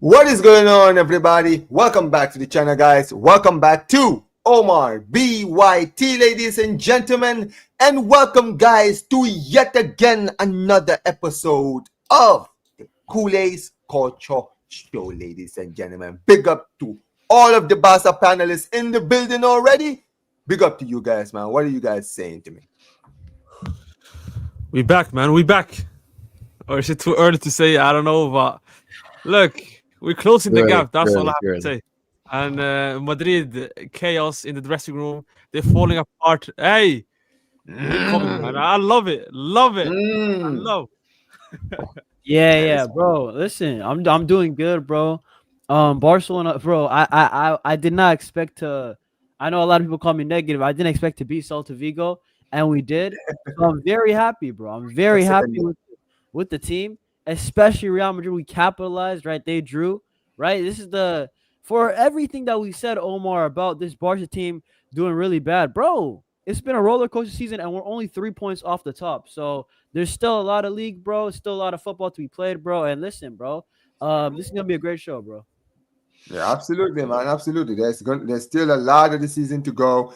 What is going on, everybody? Welcome back to the channel, guys. Welcome back to Omar BYT, ladies and gentlemen. And welcome, guys, to yet again another episode of the CULERS Culture Show, ladies and gentlemen. Big up to all of the Barça panelists in the building already. Big up to you guys, man. What are you guys saying to me? We back, man. We back. Or is it too early to say? I don't know, but look, we're closing the Early, gap. That's all early, I have to early. say. And Madrid, chaos in the dressing room. They're falling apart. Hey, we're coming, man. Mm, I love it. Love it. I mm. love. Yeah, That yeah, is bro. Listen, I'm doing good, bro. Barcelona, bro. I did not expect to. I know a lot of people call me negative. I didn't expect to beat Celta Vigo, and we did. So I'm very happy, bro. I'm very that's happy second. with the team, especially Real Madrid. We capitalized, right? They drew, right? This is the for everything that we said, Omar, about this Barca team doing really bad, bro. It's been a roller coaster season, and we're only 3 points off the top. So there's still a lot of league, bro. Still a lot of football to be played, bro. And listen, bro, this is gonna be a great show, bro. Yeah, absolutely, man. Absolutely. There's still a lot of the season to go.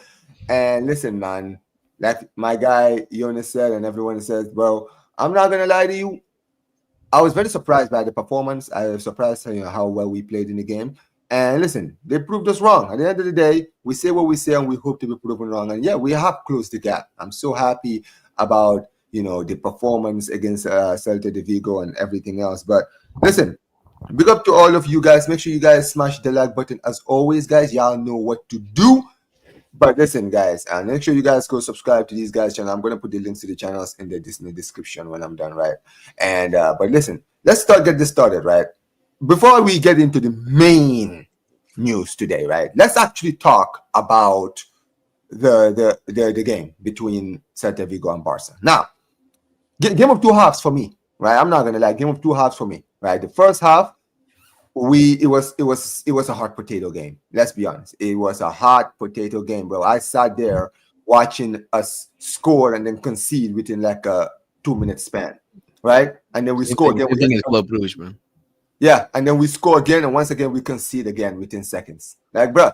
And listen, man, like my guy Jonas said, and everyone says, bro, I'm not gonna lie to you. I was very surprised by the performance. I was surprised, how well we played in the game. And listen, they proved us wrong. At the end of the day, we say what we say, and we hope to be proven wrong. And yeah, we have closed the gap. I'm so happy about the performance against Celta de Vigo and everything else. But listen, big up to all of you guys. Make sure you guys smash the like button. As always, guys, y'all know what to do. But listen, guys, and make sure you guys go subscribe to these guys' channel. I'm gonna put the links to the channels in the Disney description when I'm done, right? And but listen, let's get this started, right? Before we get into the main news today, right? Let's actually talk about the game between Celta Vigo and Barca. Now, game of two halves for me, right? I'm not gonna lie, game of two halves for me, right? The first half, it was a hot potato game. Let's be honest. It was a hot potato game, bro. I sat there watching us score and then concede within like a 2 minute span, right? And then we Same score thing, again. same thing as Club Brugge, man. Yeah, and then we score again, and once again we concede again within seconds. Like, bro,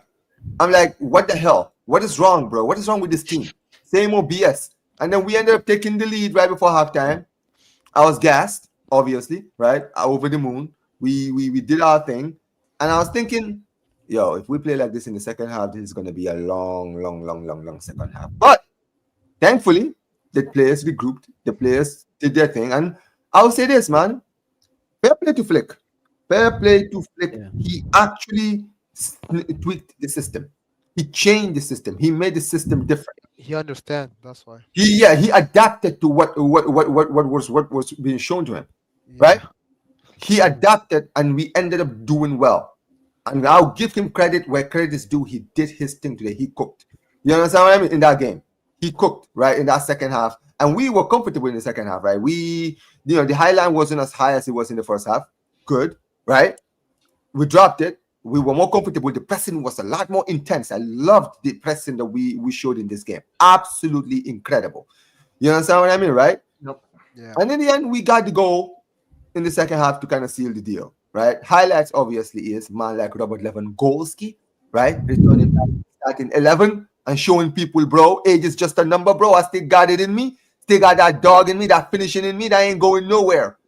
I'm like, what the hell? What is wrong, bro? What is wrong with this team? Same old BS. And then we ended up taking the lead right before halftime. I was gassed, obviously, right? Over the moon. We did our thing. And I was thinking, yo, if we play like this in the second half, this is gonna be a long, long, long, long, long second half. But thankfully, the players regrouped, the players did their thing. And I'll say this, man. Fair play to Flick. Fair play to Flick. Yeah, He actually tweaked the system. He changed the system. He made the system different. He understand. That's why. He adapted to what was being shown to him, right? Yeah. He adapted, and we ended up doing well. And I'll give him credit where credit is due. He did his thing today. He cooked. You understand what I mean? In that game, he cooked, right, in that second half, and we were comfortable in the second half, right? The high line wasn't as high as it was in the first half. Good, right? We dropped it. We were more comfortable. The pressing was a lot more intense. I loved the pressing that we showed in this game. Absolutely incredible. You understand what I mean, right? Yeah. And in the end, we got the goal in the second half to kind of seal the deal, right? Highlights obviously is man like Robert Lewandowski, right? Returning back, starting 11 and showing people, bro, age is just a number, bro. I still got it in me. Still got that dog in me, that finishing in me. That ain't going nowhere.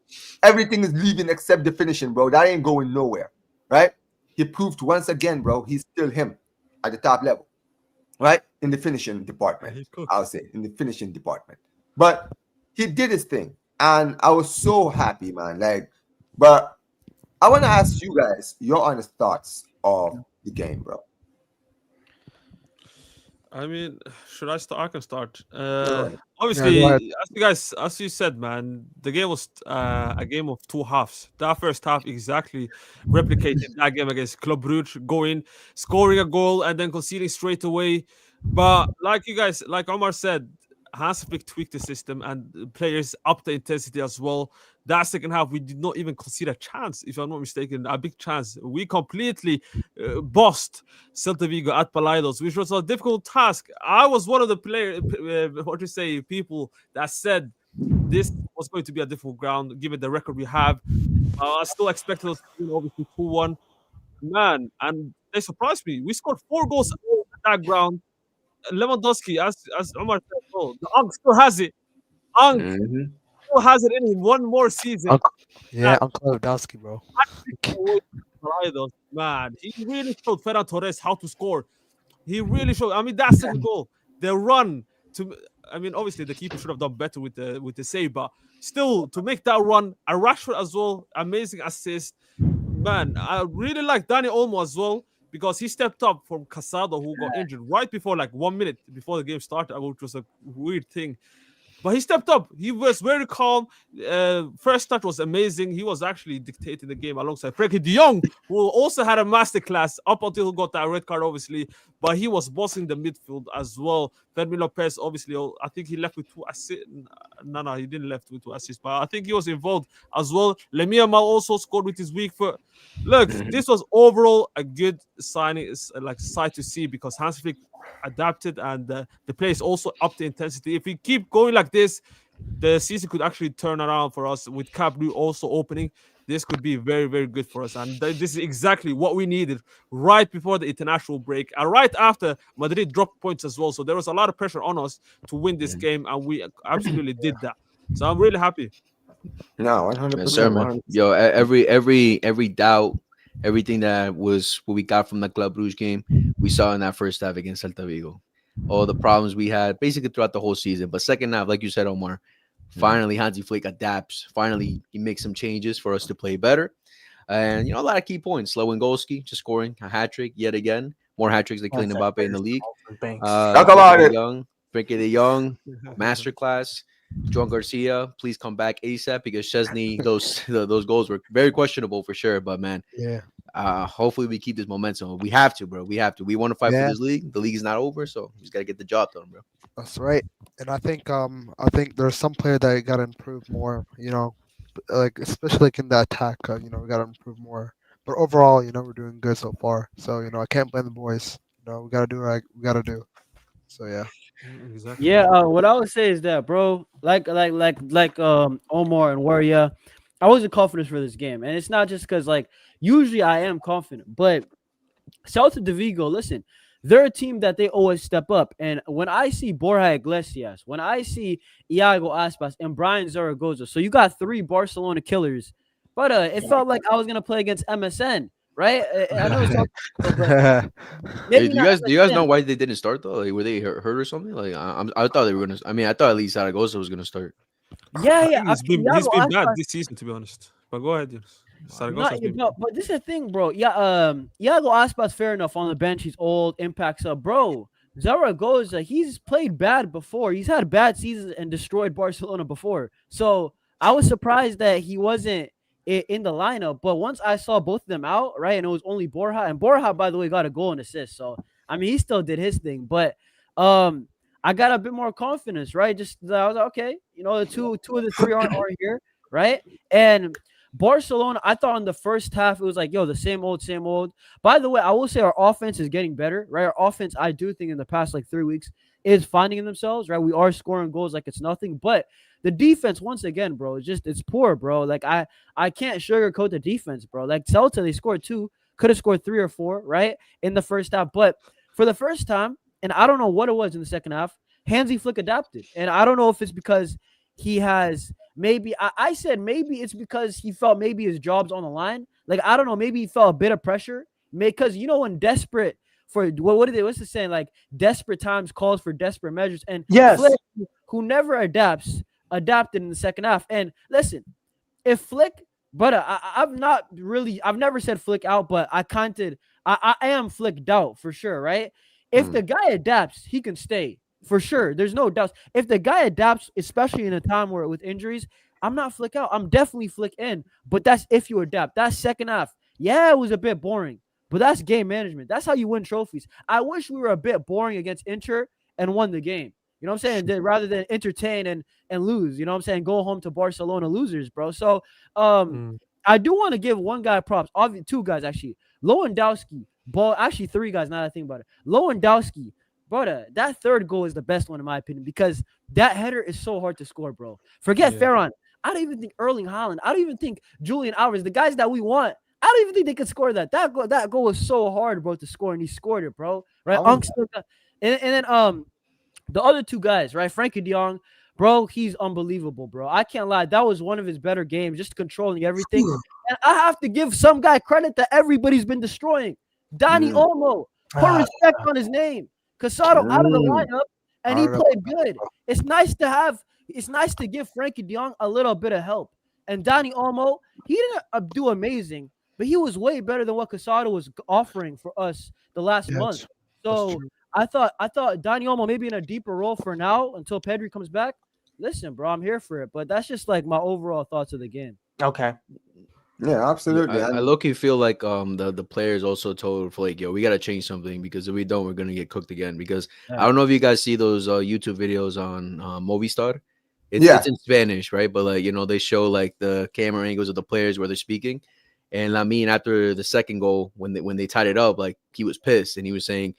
Everything is leaving except the finishing, bro. That ain't going nowhere, right? He proved once again, bro, he's still him at the top level, right? In the finishing Yeah, department, he I'll cooked. say, in the finishing department. But he did his thing, and I was so happy, man. Like, but I want to ask you guys your honest thoughts of the game, bro. I mean, should I start? I can start. Go ahead. Yeah. Go Obviously, ahead. as you said, man, the game was a game of two halves. That first half exactly replicated that game against Club Brugge, going, scoring a goal, and then conceding straight away. But like Omar said, Hans Flick tweaked the system and the players upped the intensity as well. That second half, we did not even concede a chance, if I'm not mistaken, a big chance. We completely bossed Celta Vigo at Palaidos, which was a difficult task. I was one of the people that said this was going to be a difficult ground given the record we have. I still expected us to win, obviously 2-1. Man, and they surprised me. We scored 4 goals at that ground. Lewandowski, as Omar said, oh, the Unk still has it. Unk Mhm. still has it in him. One more season. Uncle, yeah, Man, Uncle Lewandowski, bro. man, he really showed Ferran Torres how to score. He really showed. I mean, that second goal, the run to. I mean, obviously the keeper should have done better with the save, but still to make that run, a Rashford as well, amazing assist. Man, I really like Danny Olmo as well because he stepped up from Casado, who got injured right before, like 1 minute before the game started, which was a weird thing. But he stepped up. He was very calm. First touch was amazing. He was actually dictating the game alongside Frankie de Jong, who also had a masterclass up until he got that red card, obviously. But he was bossing the midfield as well. Fermin Lopez, obviously, I think he left with 2 assists. No, he didn't left with 2 assists, but I think he was involved as well. Lamine Yamal also scored with his weak foot. Look, this was overall a good signing, like sight to see because Hans Flick adapted and the play is also up the intensity. If we keep going like this, the season could actually turn around for us with Cap Blue also opening. This could be very, very good for us. And this is exactly what we needed right before the international break and right after Madrid dropped points as well. So there was a lot of pressure on us to win this game, and we absolutely did that. So I'm really happy. No, one hundred Yes, sir, percent, man. 100%. Yo, every doubt, everything that was what we got from the Club Rouge game, we saw in that first half against Celta Vigo. All the problems we had basically throughout the whole season. But second half, like you said, Omar, finally Hansi Flick adapts. Finally, he makes some changes for us to play better. And a lot of key points. Lewandowski just scoring a hat trick yet again. More hat tricks than Kylian Mbappe in the league. Talk about it. Frankie de Jong, masterclass. John Garcia, please come back ASAP because Chesney, those goals were very questionable for sure. But man, Yeah, hopefully we keep this momentum. We have to, bro. We have to. We want to fight for yeah, this league. The league is not over, so we just gotta get the job done, bro. that's right. And I think there's some player that got to improve more. Like especially like in the attack. We got to improve more. But overall, we're doing good so far. So I can't blame the boys. We got to do what we got to do. So yeah. Exactly. Yeah, what I would say is that, bro, Omar and Warrior, I wasn't confident for this game, and it's not just because like usually I am confident, but Celta de Vigo, listen, they're a team that they always step up, and when I see Borja Iglesias, when I see Iago Aspas and Brian Zaragoza, so you got 3 Barcelona killers, but it felt like I was gonna play against MSN. Right, I know it's but Hey, maybe do not you guys know MSN. why they didn't start though? Like, were they hurt or something? Like, I thought they were gonna. I mean, I thought at least Zaragoza was gonna start. Yeah, I yeah. think I mean, he's Iago been bad Aspas. this season, to be honest. But go ahead, Yunus. Not, Saragossa has been but this is the thing, bro. Yeah, Iago Aspas, fair enough. On the bench, he's old, impacts up, bro. Zaragoza, he's played bad before. He's had bad seasons and destroyed Barcelona before. So I was surprised that he wasn't in the lineup. But once I saw both of them out, right, and it was only Borja, and Borja, by the way, got a goal and assist. So I mean, he still did his thing. But I got a bit more confidence, right? Just I was like, okay, the two of the three aren't here, right? And Barcelona, I thought in the first half it was like, yo, the same old, same old. By the way, I will say our offense is getting better, right? Our offense, I do think in the past like 3 weeks is finding themselves, right? We are scoring goals like it's nothing, but the defense, once again, bro, it's poor, bro. Like I can't sugarcoat the defense, bro. Like Celta, they scored 2, could have scored 3 or 4, right, in the first half, but for the first time, and I don't know what it was in the second half, Hansi Flick adapted, and I don't know if it's because he has. Maybe I said maybe it's because he felt maybe his job's on the line. Like I don't know, maybe he felt a bit of pressure because when desperate for what's the saying? Like desperate times calls for desperate measures. And Yes. Flick, who never adapted in the second half. And listen, if Flick, but I've never said Flick out, but I am Flicked out for sure, right? If the guy adapts, he can stay. For sure. There's no doubt. If the guy adapts, especially in a time where with injuries, I'm not Flick out. I'm definitely Flick in. But that's if you adapt. That second half, yeah, it was a bit boring. But that's game management. That's how you win trophies. I wish we were a bit boring against Inter and won the game. You know what I'm saying? Rather than entertain and lose. You know what I'm saying? Go home to Barcelona losers, bro. So I do want to give one guy props. Obviously, 2 guys actually. Lewandowski. Actually 3 guys now that I think about it. Lewandowski. Brother, that third goal is the best one in my opinion because that header is so hard to score, bro. Forget Ferran. I don't even think Erling Haaland. I don't even think Julian Alvarez, the guys that we want. I don't even think they could score that. That goal was so hard, bro, to score, and he scored it, bro. Right? And then the other two guys, right? Frankie De Jong, bro, he's unbelievable, bro. I can't lie. That was one of his better games, just controlling everything. And I have to give some guy credit that everybody's been destroying. Donny Olmo, put respect on his name. Casado out of the lineup, and he played good. It's nice to give Frankie De Jong a little bit of help. And Donny Olmo, he didn't do amazing, but he was way better than what Casado was offering for us the last month. So I thought Donny Olmo maybe in a deeper role for now until Pedri comes back. Listen, bro, I'm here for it. But that's just like my overall thoughts of the game. Okay. Yeah, absolutely. I low-key feel like the players also told Flake, yo, we gotta change something because if we don't, we're gonna get cooked again. Because I don't know if you guys see those YouTube videos on Movistar. It's in Spanish, right? But like, you know, they show like the camera angles of the players where they're speaking. And Lamine, after the second goal, when they tied it up, like he was pissed and he was saying,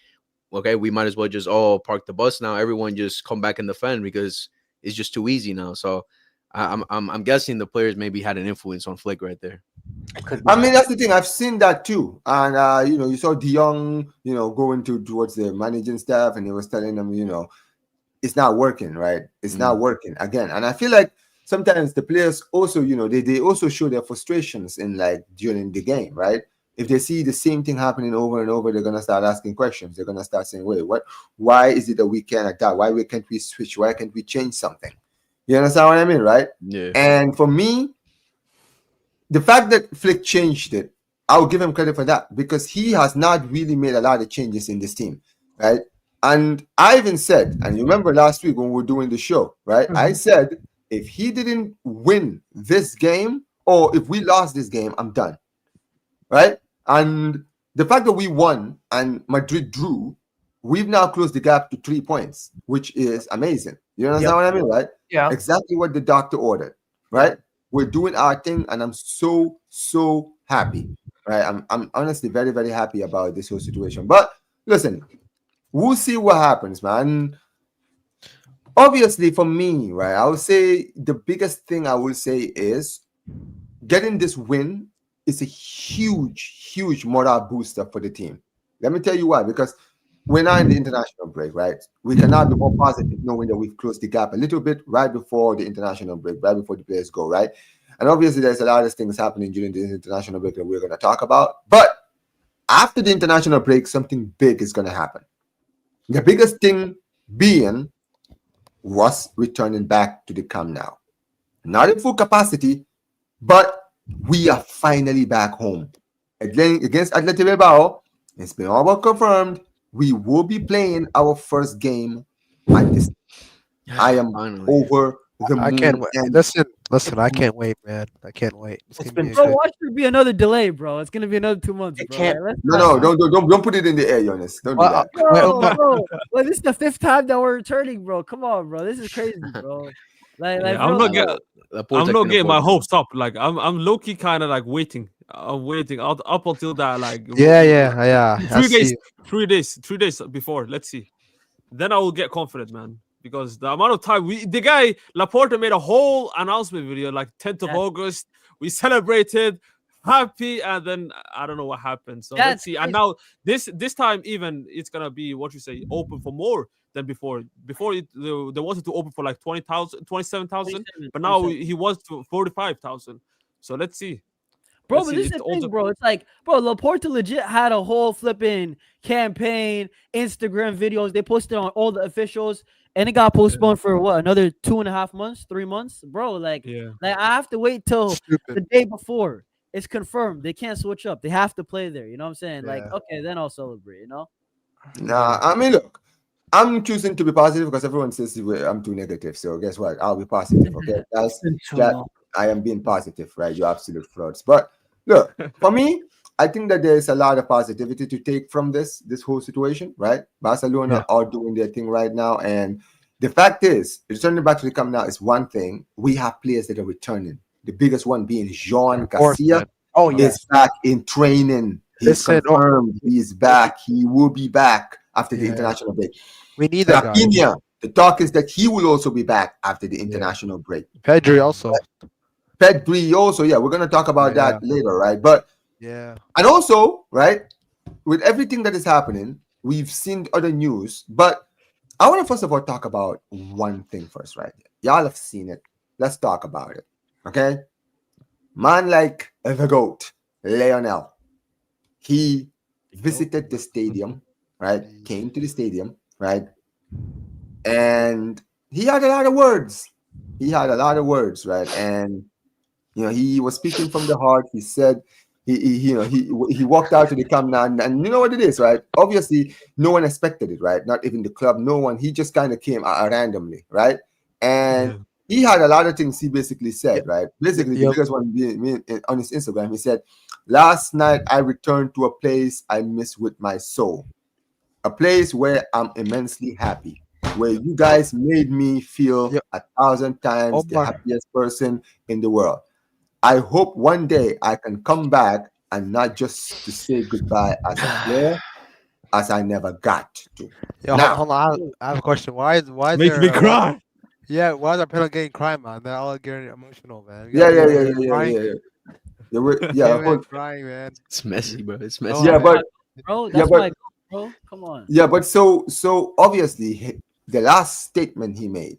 okay, we might as well just all park the bus now. Everyone just come back and defend because it's just too easy now. So I'm guessing the players maybe had an influence on Flick right there. I mean, that's the thing. I've seen that too. And, you know, you saw De Jong, you know, going towards the managing staff and he was telling them, you know, it's not working, right? It's not working again. And I feel like sometimes the players also, you know, they also show their frustrations in like during the game, right? If they see the same thing happening over and over, they're gonna start asking questions. They're gonna start saying, "Wait, what? Why is it that we can't adapt? Why can't we switch? Why can't we change something?" You understand what I mean, right? Yeah. And for me, the fact that Flick changed it, I'll give him credit for that because he has not really made a lot of changes in this team, right? And I even said, and you remember last week when we were doing the show, right? I said, if he didn't win this game or if we lost this game, I'm done. Right? And the fact that we won and Madrid drew, we've now closed the gap to 3 points, which is amazing. You understand what I mean, right? Yeah. Exactly what the doctor ordered, right? We're doing our thing, and I'm so happy, right? I'm honestly very, very happy about this whole situation. But listen, we'll see what happens, man. Obviously, for me, right, I would say the biggest thing I will say is getting this win is a huge moral booster for the team. Let me tell you why. Because we're now in the international break, right? We cannot be more positive knowing that we've closed the gap a little bit right before the international break, right before the players go, right? And obviously, there's a lot of things happening during the international break that we're going to talk about. But after the international break, something big is going to happen. The biggest thing being was returning back to the Camp Nou. Not in full capacity, but we are finally back home. Against Athletic Bilbao, it's been all but confirmed. We will be playing our first game at this. I am over the moon. I can't wait. Listen, I can't wait, man. I can't wait. It's been Bro, watch there be another delay, bro. It's gonna be another 2 months. It Bro. can't- Like, Don't put it in the air, Jonas. Don't do that. bro. Like, this is the 5th time that we're returning, bro. Come on, bro. This is crazy, bro. I'm not getting my hopes up. Like I'm low key kind of like waiting. I'm waiting up until that like Yeah. 3 days before. Let's see. Then I will get confident, man. Because the amount of time the guy Laporta made a whole announcement video like 10th of August. We celebrated, happy, and then I don't know what happened. So let's see. And now this time even it's gonna be what you say open for more than before. Before they wanted to open for like 20,000, 27,000, but now he wants to 45,000. So let's see. Bro, but this is the thing, bro. It's like, bro, Laporta legit had a whole flipping campaign, Instagram videos. They posted on all the officials, and it got postponed for what, another 2.5 months, 3 months, bro. Like I have to wait till the day before it's confirmed. They can't switch up. They have to play there. You know what I'm saying? Like, okay, then I'll celebrate. You know? Nah, I mean, look, I'm choosing to be positive because everyone says I'm too negative. So guess what? I'll be positive. Okay, I am being positive, right? You're absolute frauds. But look, for me, I think that there's a lot of positivity to take from this whole situation, right? Barcelona are doing their thing right now. And the fact is, returning back to the Camp Nou is one thing. We have players that are returning. The biggest one being Jean Garcia. Is back in training. He's confirmed. He's back. He will be back after the international break. We need that guy. The talk is that he will also be back after the international break. Pedri also. Pedri also, yeah, we're gonna talk about Yeah, that later, right? But yeah. and also, right, with everything that is happening, we've seen other news, but I want to first of all talk about one thing first, right? Y'all have seen it. Let's talk about it. Okay? Man like the GOAT, Lionel, he visited the stadium, right? Jeez. Came to the stadium, right? And he had a lot of words. He had a lot of words, right? And he was speaking from the heart. He said he walked out to the camp now, and you know what it is, right? Obviously, no one expected it, right? Not even the club, no one. He just kind of came randomly, right? And Yeah. he had a lot of things he basically Yep. said, right? Basically, the Yep. biggest one being on his Instagram, he said, "Last night I returned to a place I miss with my soul, a place where I'm immensely happy, where you guys made me feel Yep. 1,000 times the Omar. happiest person in the world. I hope one day I can come back and not just to say goodbye as a player, as I never got to." Yo, Now, hold on. I have a question. Why is Make me there cry. why is our panel getting crying, man? They're all getting emotional, man. You yeah, got yeah, yeah, Cam yeah, yeah, crying. yeah, yeah. Yeah, Cam hold, crying, man. It's messy, bro. It's Oh messy. yeah, That's man. but my bro. yeah, That's but my bro. Come on. yeah, but so obviously the last statement he made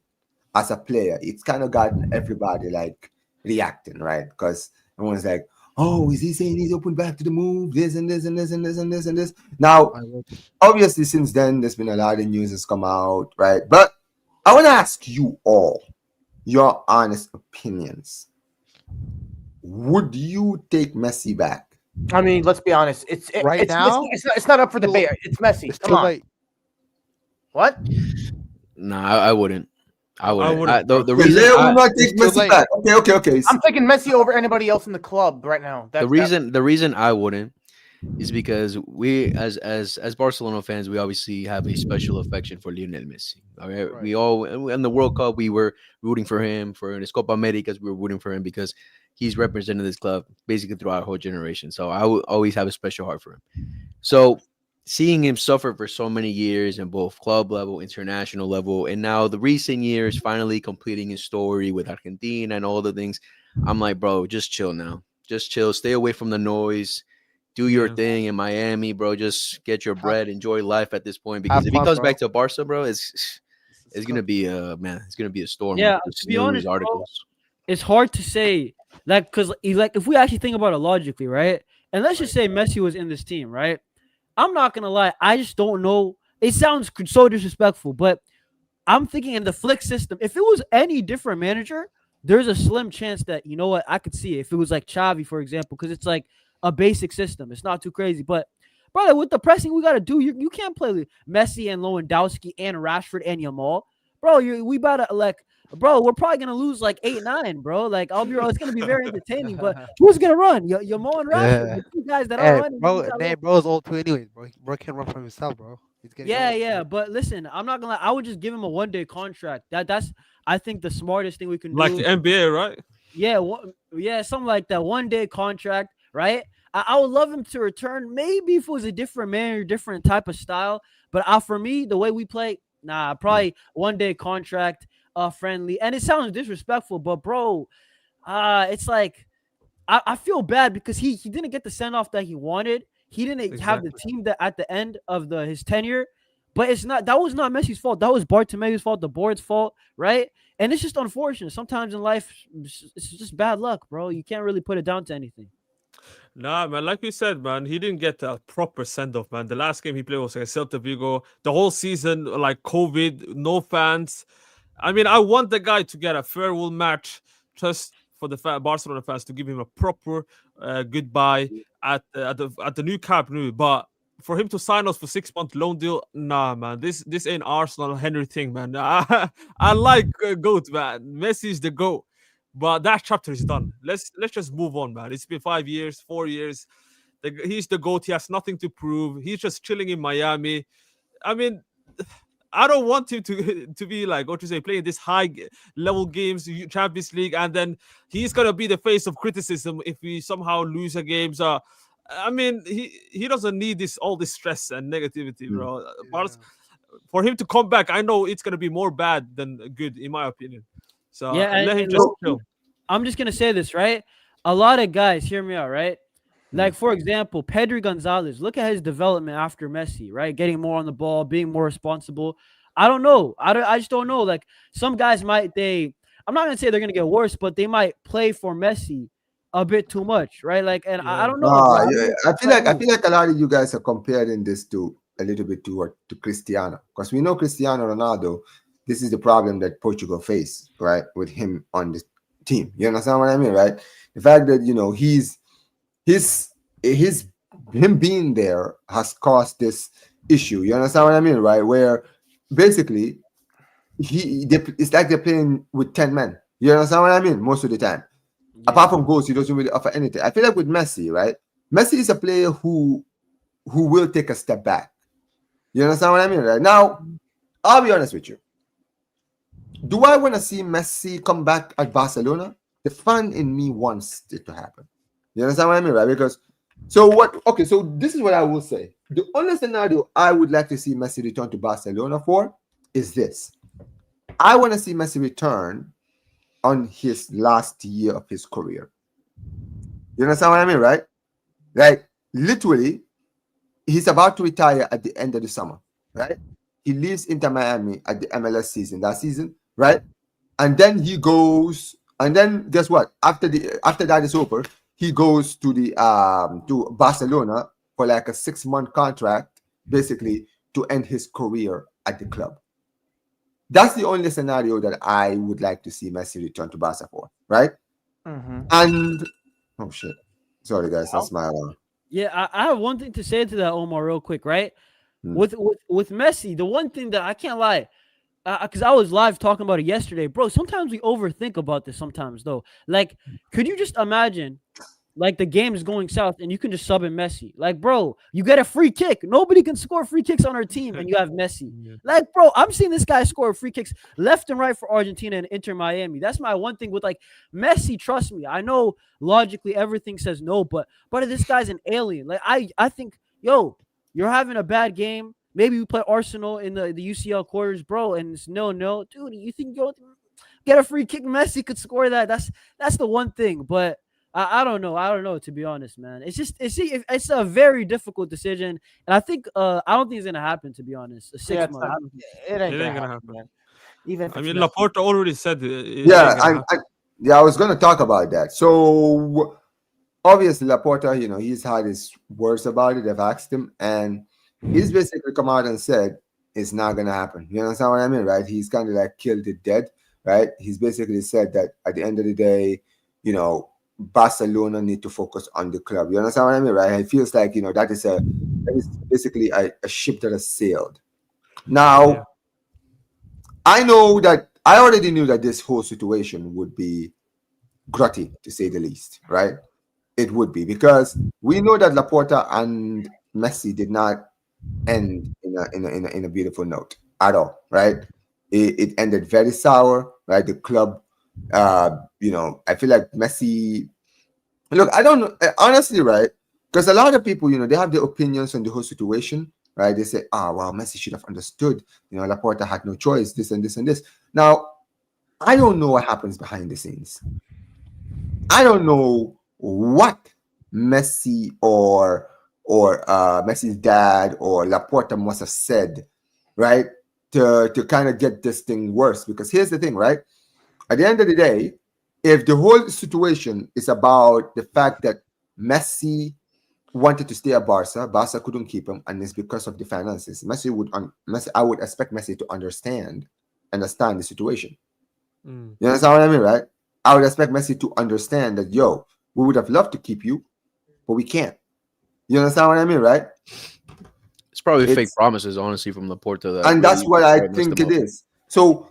as a player, it's kind of gotten everybody like reacting, right? Because everyone's like, "Oh, is he saying he's open back to the move? This and this and this and this and this and this." Now, I wish. obviously, since then, there's been a lot of news that's come out, right? But I want to ask you all your honest opinions. Would you take Messi back? I mean, let's be honest. Right It's Messi. now, It's not up for too- debate. It's Messi. it's Come too on. late. What? Nah, I wouldn't. I I wouldn't. wouldn't, The bro. the Okay, reason Leo will I not It's take too Messi late. back. Okay, okay, okay. I'm taking Messi over anybody else in the club right now. the reason I wouldn't is because we as Barcelona fans, we obviously have a special affection for Lionel Messi. All right, Right. we all in the World Cup we were rooting for him, for the Copa Americas we were rooting for him because he's represented this club basically throughout our whole generation. So I will always have a special heart for him. So seeing him suffer for so many years in both club level, international level, and now the recent years finally completing his story with Argentina and all the things, I'm like, bro, just chill now. Just chill. Stay away from the noise. Do your Yeah. thing in Miami, bro. Just get your Have, bread, enjoy life at this point. Because have if he fun, comes bro. back to Barca, bro, it's It's it's gonna cooked. be a man. It's gonna be a storm of Yeah. just To be news honest, bro, articles. it's hard to say like because like if we actually think about it logically, right? And let's just say Messi was in this team, right? I'm not gonna lie. I just don't know. It sounds so disrespectful, but I'm thinking in the flick system. If it was any different manager, there's a slim chance that you know what I could see it. If it was like Xavi, for example, because it's like a basic system. It's not too crazy. But brother, with the pressing we gotta do, you can't play Messi and Lewandowski and Rashford and Yamal, bro. We about to like. Bro, we're probably gonna lose like 8-9, bro. Like I'll be real, it's gonna be very entertaining. But who's gonna run? Yamal and Rashford, Yeah. the two guys that are Hey, running. bro. Nah, bro's old too, anyways, bro. Bro can't run for himself, bro. He's getting Yeah, old. yeah, but listen, I'm not gonna lie. I would just give him a 1 day contract. That's I think the smartest thing we can Like do. the NBA, right? Yeah, yeah, something like that. 1 day contract, right? I would love him to return. Maybe if it was a different manager, different type of style. But for me, the way we play, nah, probably 1 day contract, friendly. And it sounds disrespectful, but bro, it's like I feel bad because he didn't get the send off that he wanted. He didn't have the Exactly. team that at the end of his tenure. But that was not Messi's fault. That was Bartomeu's fault, the board's fault, right? And it's just unfortunate. Sometimes in life, it's just bad luck, bro. You can't really put it down to anything. Nah, man. Like you said, man, he didn't get a proper send off, man. The last game he played was against Celta Vigo. The whole season, like COVID, no fans. I mean, I want the guy to get a farewell match just for the Barcelona fans to give him a proper goodbye at the new Camp Nou. But for him to sign us for 6 month loan deal, nah, man. This ain't Arsenal Henry thing, man. I like goat, man. Messi's the goat, but that chapter is done. Let's just move on, man. It's been 5 years, 4 years. He's the goat. He has nothing to prove. He's just chilling in Miami. I mean, I don't want him to to be like what you say, playing this level games, Champions League, and then he's gonna be the face of criticism if we somehow lose a game. So, I mean, he doesn't need all this stress and negativity, Mm. bro. Yeah. For him to come back, I know it's gonna be more bad than good, in my opinion. So Yeah, let him and just So, chill. I'm just gonna say this, right? A lot of guys, hear me out, right? Like for example, Pedri Gonzalez. Look at his development after Messi, right? Getting more on the ball, being more responsible. I don't know. I just don't know. Like some guys might they. I'm not gonna say they're gonna get worse, but they might play for Messi a bit too much, right? Like, and I Yeah. don't know, bro. Yeah, I don't I know. feel like a lot of you guys are comparing this to a little bit to Cristiano, because we know Cristiano Ronaldo. This is the problem that Portugal face, right, with him on the team. You understand what I mean, right? The fact that his his him being there has caused this issue. You understand what I mean, right? Where basically it's like they're playing with 10 men. You understand what I mean? Most of the time, apart Yeah. from goals, he doesn't really offer anything. I feel like with Messi, right? Messi is a player who will take a step back. You understand what I mean, right? Now, I'll be honest with you. Do I want to see Messi come back at Barcelona? The fan in me wants it to happen. You understand what I mean, right? Because so what? Okay, so this is what I will say. The only scenario I would like to see Messi return to Barcelona for is this. I want to see Messi return on his last year of his career. You understand what I mean, right? Like literally, he's about to retire at the end of the summer, right? He leaves Inter Miami at the MLS season that season, right? And then he goes, and then guess what? After that is over, he goes to Barcelona for like a 6 month contract, basically to end his career at the club. That's the only scenario that I would like to see Messi return to Barca for, right? Mm-hmm. And oh shit, sorry guys, that's my alarm. Yeah, I have one thing to say to that, Omar, real quick, right? Hmm. With Messi, the one thing that I can't lie, because I was live talking about it yesterday, bro. Sometimes we overthink about this. Sometimes though, like, could you just imagine, like, the game is going south and you can just sub in Messi? Like, bro, you get a free kick. Nobody can score free kicks on our team, and you have Messi. Yeah. Like, bro, I'm seeing this guy score free kicks left and right for Argentina and Inter Miami. That's my one thing with like Messi. Trust me, I know logically everything says no, but this guy's an alien. Like, I think, yo, you're having a bad game. Maybe we play Arsenal in the UCL quarters, bro, and it's no, dude. You think you'll get a free kick? Messi could score that. That's the one thing, but. I don't know. I don't know, to be honest, man. It's just it's a very difficult decision, and I think I don't think it's gonna happen, to be honest. A Yeah, six it's month. not. I don't think. It ain't It gonna ain't gonna happen, happen. man. Even if I it's mean, Messi. Laporta already said it Yeah, ain't gonna happen. yeah, I was going to talk about that. So obviously, Laporta, he's had his words about it. They've asked him, and he's basically come out and said it's not going to happen. You understand what I mean, right? He's kind of like killed it dead, right? He's basically said that at the end of the day, Barcelona need to focus on the club. You understand what I mean, right? It feels like that is basically a ship that has sailed. Yeah. Now, I know that I already knew that this whole situation would be grotty, to say the least, right? It would be because we know that Laporta and Messi did not end in a beautiful note at all, right? It ended very sour, right? The club, I feel like Messi. Look, I don't know honestly, right? Because a lot of people, they have their opinions on the whole situation, right? They say, well, Messi should have understood. Laporta had no choice, this and this and this. Now, I don't know what happens behind the scenes. I don't know what Messi or Messi's dad or Laporta must have said, right, to kind of get this thing worse. Because here's the thing, right? At the end of the day, if the whole situation is about the fact that Messi wanted to stay at Barca couldn't keep him, and it's because of the finances. I would expect Messi to understand the situation. Mm. You understand what I mean, right? I would expect Messi to understand that, yo, we would have loved to keep you, but we can't. You understand what I mean, right? It's probably fake It's promises, honestly, from Laporta that and that's really what I messed think him it up. is. So,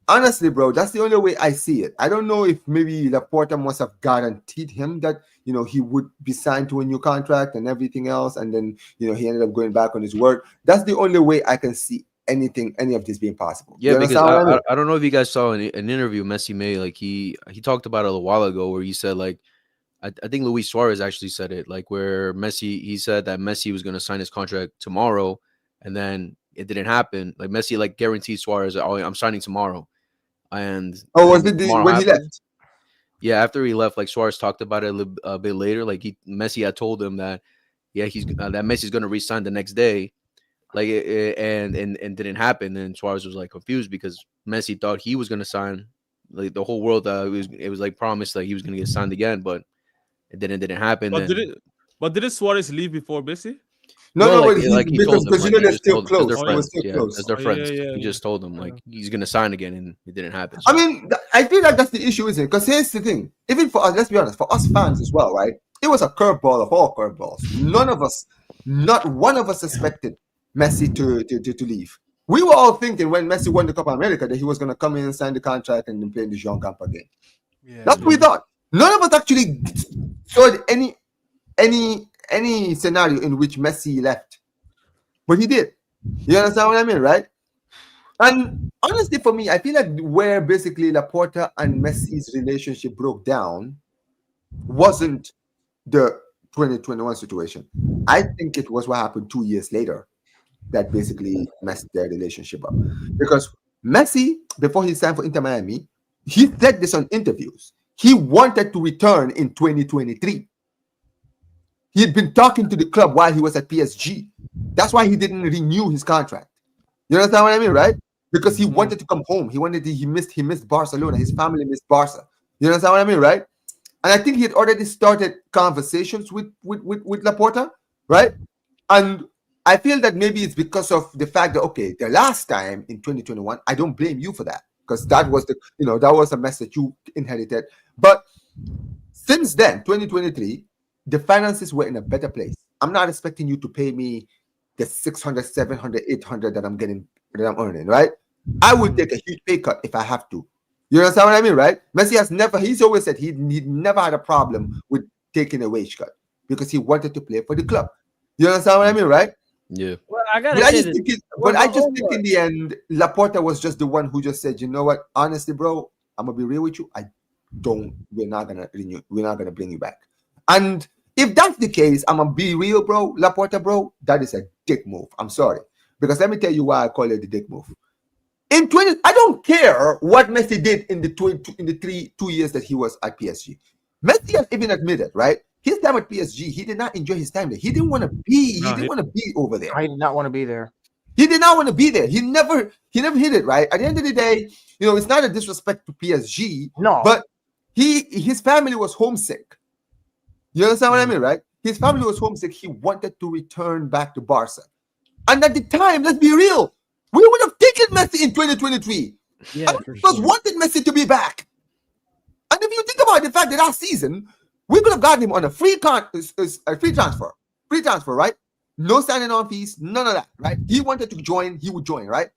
honestly, bro, that's the only way I see it. I don't know if maybe Laporta must have guaranteed him that he would be signed to a new contract and everything else, and then he ended up going back on his word. That's the only way I can see any of this being possible. Yeah, You because understand what I mean? I don't know if you guys saw an interview Messi made. Like he talked about it a while ago, where he said like I think Luis Suarez actually said it, like where he said that Messi was going to sign his contract tomorrow, and then it didn't happen. Like Messi like guaranteed Suarez, oh, I'm signing tomorrow, and Oh, was then it tomorrow when he happened. left? Yeah, after he left, like Suarez talked about it a bit later. Like Messi had told him that, yeah, he's that Messi's going to resign the next day, like and didn't happen. And Suarez was like confused because Messi thought he was going to sign. Like the whole world, it was like promised that he was going to get signed again, but it didn't happen. But Then didn't Suarez leave before Messi? No, no, no, like but like he because told him, like he they're just still told him because they're close. Oh, They yeah. were friends. still Yeah, close. as they're Oh, yeah, friends. yeah, He yeah. just told him like he's going to sign again, and it didn't happen. I So. mean, I feel like that's the issue, isn't it? Because here's the thing. Even for us, let's be honest, for us fans as well, right? It was a curveball of all curveballs. None of us, not one of us expected Messi to leave. We were all thinking when Messi won the Copa America that he was going to come in and sign the contract and then play in the Jean Camp again. Yeah. That's what we thought. None of us actually saw any scenario in which Messi left. But he did. You understand what I mean, right? And honestly, for me, I feel like where basically Laporta and Messi's relationship broke down wasn't the 2021 situation. I think it was what happened 2 years later that basically messed their relationship up. Because Messi, before he signed for Inter Miami, he said this on interviews. He wanted to return in 2023. He had been talking to the club while he was at PSG. That's why he didn't renew his contract. You understand what I mean, right? Because he wanted to come home. He missed Barcelona. His family missed Barca. You understand what I mean, right? And I think he had already started conversations with Laporta, right? And I feel that maybe it's because of the fact that the last time in 2021, I don't blame you for that because that was that was a mess that you inherited. But since then, 2023, the finances were in a better place. I'm not expecting you to pay me the 600, 700, 800 that I'm earning, right? I would take a huge pay cut if I have to. You understand what I mean, right? Messi he's always said he never had a problem with taking a wage cut because he wanted to play for the club. You understand what I mean, right? Yeah. Well, I gotta But I say just this. think in the end, Laporta was just the one who just said, you know what, honestly, bro, I'm gonna be real with you. We're not gonna renew, we're not gonna bring you back. And if that's the case, I'm gonna be real, bro, Laporta, bro, that is a dick move. I'm sorry. Because let me tell you why I call it the dick move. I don't care what Messi did in the 2 years that he was at PSG. Messi has even admitted, right? His time at PSG, he did not enjoy his time there. He didn't want to be. He didn't want to be over there. I did not want to be there. He did not want to be there. He never hit it, right? At the end of the day, it's not a disrespect to PSG. No. But his family was homesick. You understand what I mean, right? His family was homesick. He wanted to return back to Barca. And at the time, let's be real, we would have taken Messi in 2023. Yeah, and for we just sure. wanted Messi to be back. And if you think about the fact that last season, we could have gotten him on a free transfer, right? No signing on fees, none of that, right? He wanted to join, he would join, right?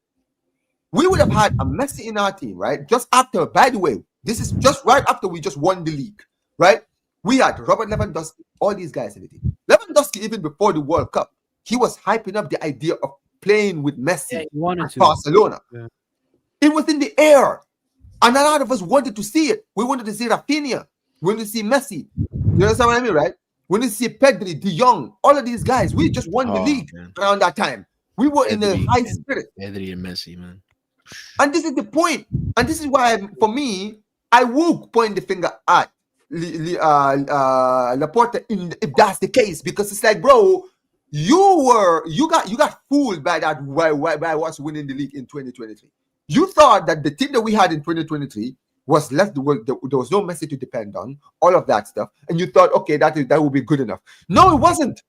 We would have had a Messi in our team, right? Just after, by the way, this is just right after we just won the league, right? We had Robert Lewandowski, all these guys in the team. Lewandowski, even before the World Cup, he was hyping up the idea of playing with Messi Yeah, he wanted at to. Barcelona. Yeah. It was in the air. And a lot of us wanted to see it. We wanted to see Rafinha. We wanted to see Messi. You understand what I mean, right? We wanted to see Pedri, De Jong, all of these guys. We just won the league around that time. We were in a high spirit. Pedri and Messi, man. And this is the point. And this is why, for me, I will point the finger at Laporta if that's the case, because it's like, bro, you got fooled by that by us winning the league in 2023. You thought that the team that we had in 2023 was less. There was no Messi to depend on, all of that stuff, and you thought, okay, that would be good enough. No, it wasn't.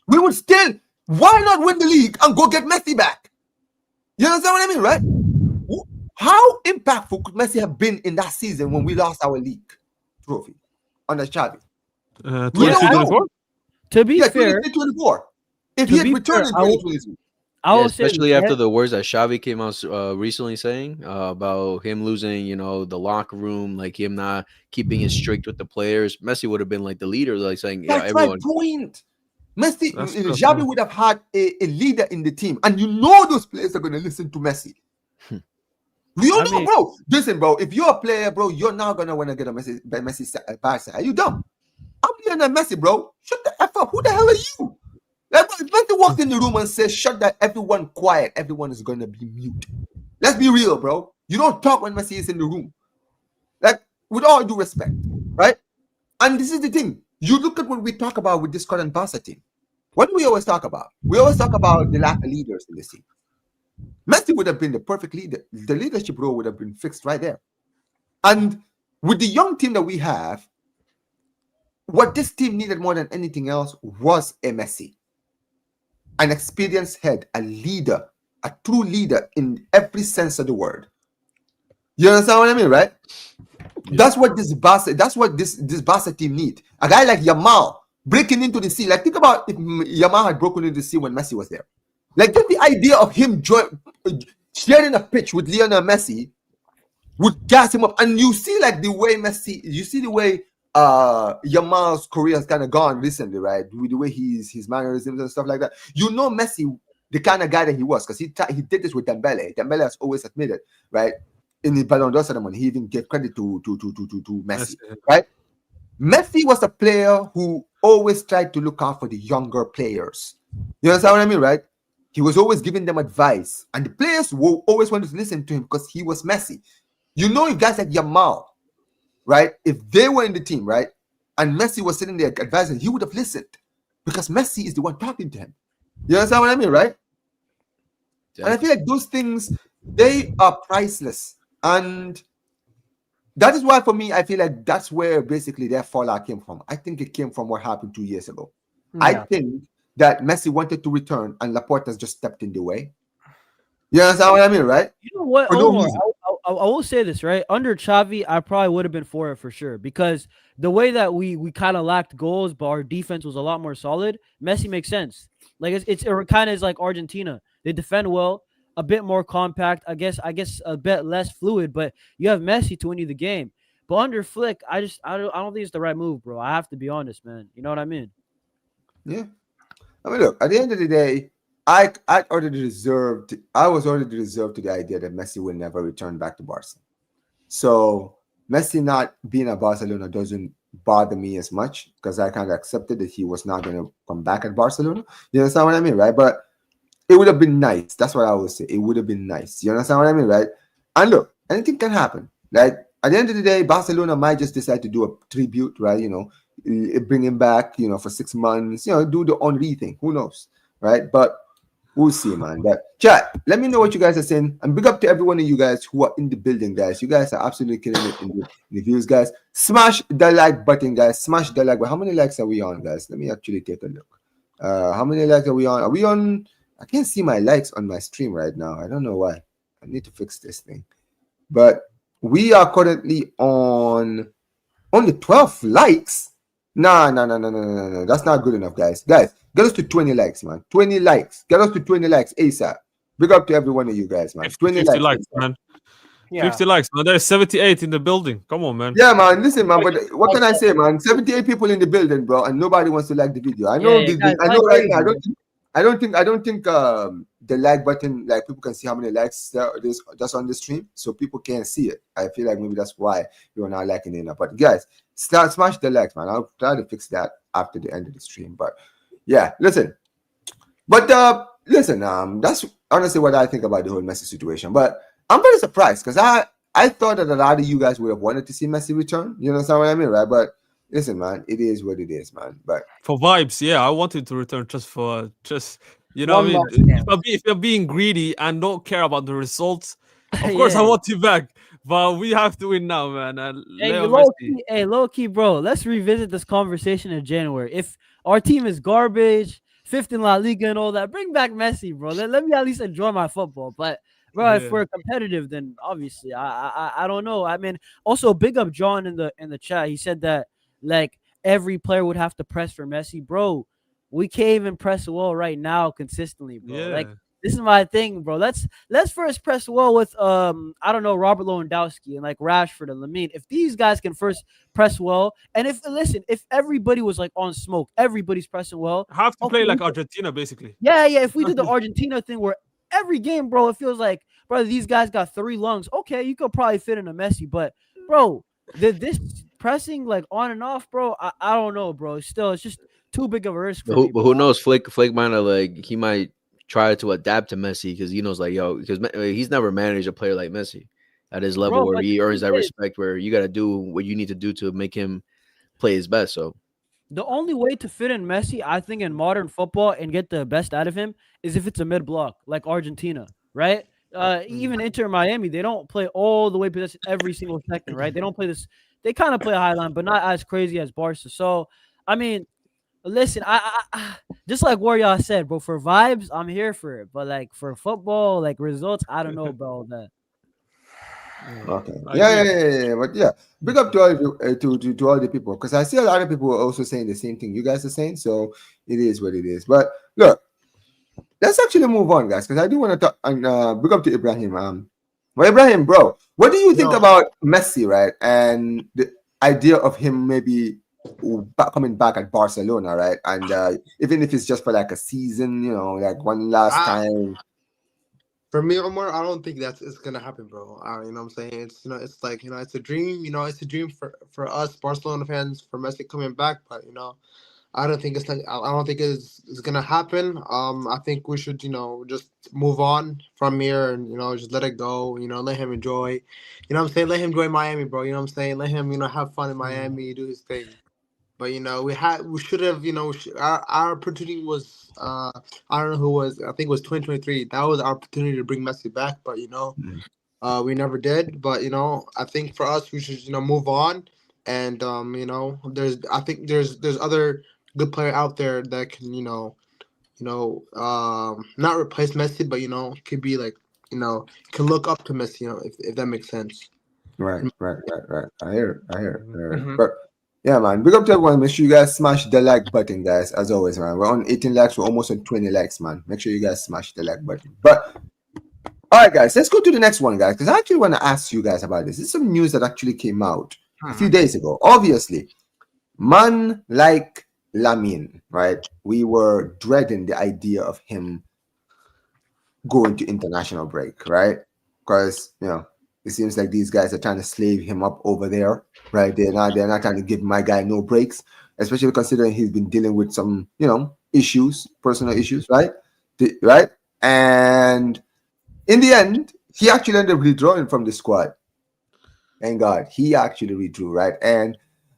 We would still. Why not win the league and go get Messi back? You understand what I mean, right? How impactful could Messi have been in that season when we lost our league trophy under Xavi? We don't 2024? know. To be fair, 2024. If To he had be returned fair, in I will- 2023. I Yeah, will say especially this, after the words that Xavi came out recently saying about him losing, the locker room, like him not keeping it strict with the players. Messi would have been like the leader, like saying, "Yeah, That's my everyone." point. Messi, That's true, Xavi yeah. would have had a leader in the team, and those players are going to listen to Messi. We all I know, mean- bro. Listen, bro. If you're a player, bro, you're not gonna want to get a Messi Barca. Are you dumb? I'm Lionel Messi, bro. Shut the f up. Who the hell are you? Like, if Messi walked in the room and says, "Shut that everyone quiet," everyone is gonna be mute. Let's be real, bro. You don't talk when Messi is in the room. Like, with all due respect, right? And this is the thing. You look at what we talk about with this current Barca team. What do we always talk about? We always talk about the lack of leaders in this team. Messi would have been the perfect leader. The leadership role would have been fixed right there. And with the young team that we have, what this team needed more than anything else was a Messi, an experienced head, a leader, a true leader in every sense of the word. You understand what I mean, right? Yeah. That's what this Barca team need. A guy like Yamal breaking into the scene. Like, think about if Yamal had broken into the scene when Messi was there. Like, just the idea of him sharing a pitch with Lionel Messi would gas him up. And you see, like, the way Yamal's career has kind of gone recently, right? With the way his mannerisms and stuff like that. You know Messi, the kind of guy that he was, because he did this with Dembele. Dembele has always admitted, right? In the Ballon d'Or ceremony, he even gave credit to Messi, right? Messi was a player who always tried to look out for the younger players. You understand what I mean, right? He was always giving them advice, and the players always wanted to listen to him because he was Messi. You know, guys like Yamal, right? If they were in the team, right, and Messi was sitting there advising, he would have listened because Messi is the one talking to him. You understand what I mean, right? And I feel like those things, they are priceless. And that is why, for me, I feel like that's where basically their fallout came from. I think it came from what happened 2 years ago. Yeah. I think that Messi wanted to return and Laporta's just stepped in the way. You understand what I mean, right? You know what, For no Omar? reason. I will say this, right? Under Xavi, I probably would have been for it for sure because the way that we kind of lacked goals, but our defense was a lot more solid. Messi makes sense. Like it kind of is like Argentina. They defend well, a bit more compact. I guess a bit less fluid, but you have Messi to win you the game. But under Flick, I don't think it's the right move, bro. I have to be honest, man. You know what I mean? Yeah. I mean, look, at the end of the day, I was already reserved to the idea that Messi will never return back to Barca. So Messi not being at Barcelona doesn't bother me as much because I kind of accepted that he was not going to come back at Barcelona. You understand what I mean, right? But it would have been nice. That's what I would say. It would have been nice. You understand what I mean, right? And look, anything can happen. Like, at the end of the day, Barcelona might just decide to do a tribute, right? You know, bring him back, you know, for 6 months, you know, do the Henri thing. Who knows, right? But we'll see, man. But chat, let me know what you guys are saying. And big up to every one of you guys who are in the building, guys. You guys are absolutely killing it in the views, guys. Smash the like button, guys. Smash the like button. How many likes are we on, guys? Let me actually take a look. How many likes are we on? Are we on? I can't see my likes on my stream right now. I don't know why. I need to fix this thing. But we are currently on only 12 likes. No. That's not good enough, guys. Guys, get us to 20 likes, man. 20 likes. Get us to 20 likes ASAP. Big up to every one of you guys, man. 20 50 likes, man. Yeah. 50 likes, man. There's 78 in the building. Come on, man. Yeah, man. Listen, man. But what can I say, man? 78 people in the building, bro, and nobody wants to like the video. I know. Yeah, guys, I know right now. like I don't think the like button, like, people can see how many likes there is just on the stream, so people can't see it. I feel like maybe that's why you're not liking it enough. But guys, smash the likes, man. I'll try to fix that after the end of the stream. But yeah, listen. But listen, that's honestly what I think about the whole Messi situation. But I'm very surprised because I thought that a lot of you guys would have wanted to see Messi return. You understand what I mean, right? But listen, man, it is what it is, man. But For vibes, yeah, I wanted to return just you know One what I last mean. chance. If you're being greedy and don't care about the results, of course I Yeah. want you back. But we have to win now, man. And Hey, Leo low Messi. key, low key, bro. Let's revisit this conversation in January. If our team is garbage, fifth in La Liga and all that, bring back Messi, bro. Let me at least enjoy my football. But bro, if Yeah. we're competitive, then obviously I don't know. I mean, also big up John in the chat. He said that like every player would have to press for Messi, bro. We can't even press well right now consistently, bro. Like Yeah. this is my thing, bro. Let's first press well with I don't know, Robert Lewandowski and like Rashford and Lamine. If these guys can first press well, and if everybody was like on smoke, everybody's pressing well. Have to play Okay, like Argentina, basically. yeah. If we did the Argentina thing where every game, bro, it feels like, bro, these guys got 3 lungs. Okay, you could probably fit in a Messi, but bro, this pressing like on and off, bro, I don't know, bro. Still, it's just too big of a risk for me. But who knows? Flick might have, like, he might try to adapt to Messi because he knows, like, yo, because he's never managed a player like Messi. at his level Bro, where but he the earns thing that is, respect, where you got to do what you need to do to make him play his best. So the only way to fit in Messi, I think, in modern football and get the best out of him is if it's a mid block like Argentina, right? Even Inter Miami, they don't play all the way possession every single second, right? They don't play this. They kind of play a high line, but not as crazy as Barca. So, I mean, listen, just like Warrior said, bro. For vibes, I'm here for it, but like for football, like results, I don't know about all that. Okay. I Yeah, yeah, agree. yeah, yeah, yeah. But yeah, big up to all of you, to all the people, because I see a lot of people are also saying the same thing you guys are saying. So it is what it is. But look, let's actually move on, guys, because I do want to talk and big up to Ibrahim. Well, Ibrahim, bro, what do you think Yo, about Messi, right? And the idea of him maybe coming back at Barcelona, right? And even if it's just for like a season, like one last I, time. for me, Omar, I don't think that's it's gonna happen, bro. You know what I'm saying? It's it's like it's a dream. It's a dream for us Barcelona fans for Messi coming back. But I don't think I don't think it's gonna happen. I think we should just move on from here and just let it go. Let him enjoy. What I'm saying? Let him enjoy Miami, bro. You know what I'm saying? Let him have fun in Miami, do his thing. But we should have our opportunity was I don't know who was, I think it was 2023. That was our opportunity to bring Messi back, but we never did. But I think for us we should move on, and there's I think there's other good player out there that can not replace Messi, but could be like can look up to Messi, if that makes sense. Right, right, right, right. I hear it. I hear it. I hear it. Mhm. But yeah, man. Big up to everyone. Make sure you guys smash the like button, guys. As always, man. We're on 18 likes. We're almost on 20 likes, man. Make sure you guys smash the like button. But all right, guys, let's go to the next one, guys, because I actually want to ask you guys about this. This is some news that actually came out a few days ago. Obviously, man like Lamine, right? We were dreading the idea of him going to international break, right? Because it seems like these guys are trying to slave him up over there, right? They're not trying to give my guy no breaks, especially considering he's been dealing with some issues, personal issues, right? Right, and in the end, he actually ended up withdrawing from the squad. Thank God, he actually withdrew, right? And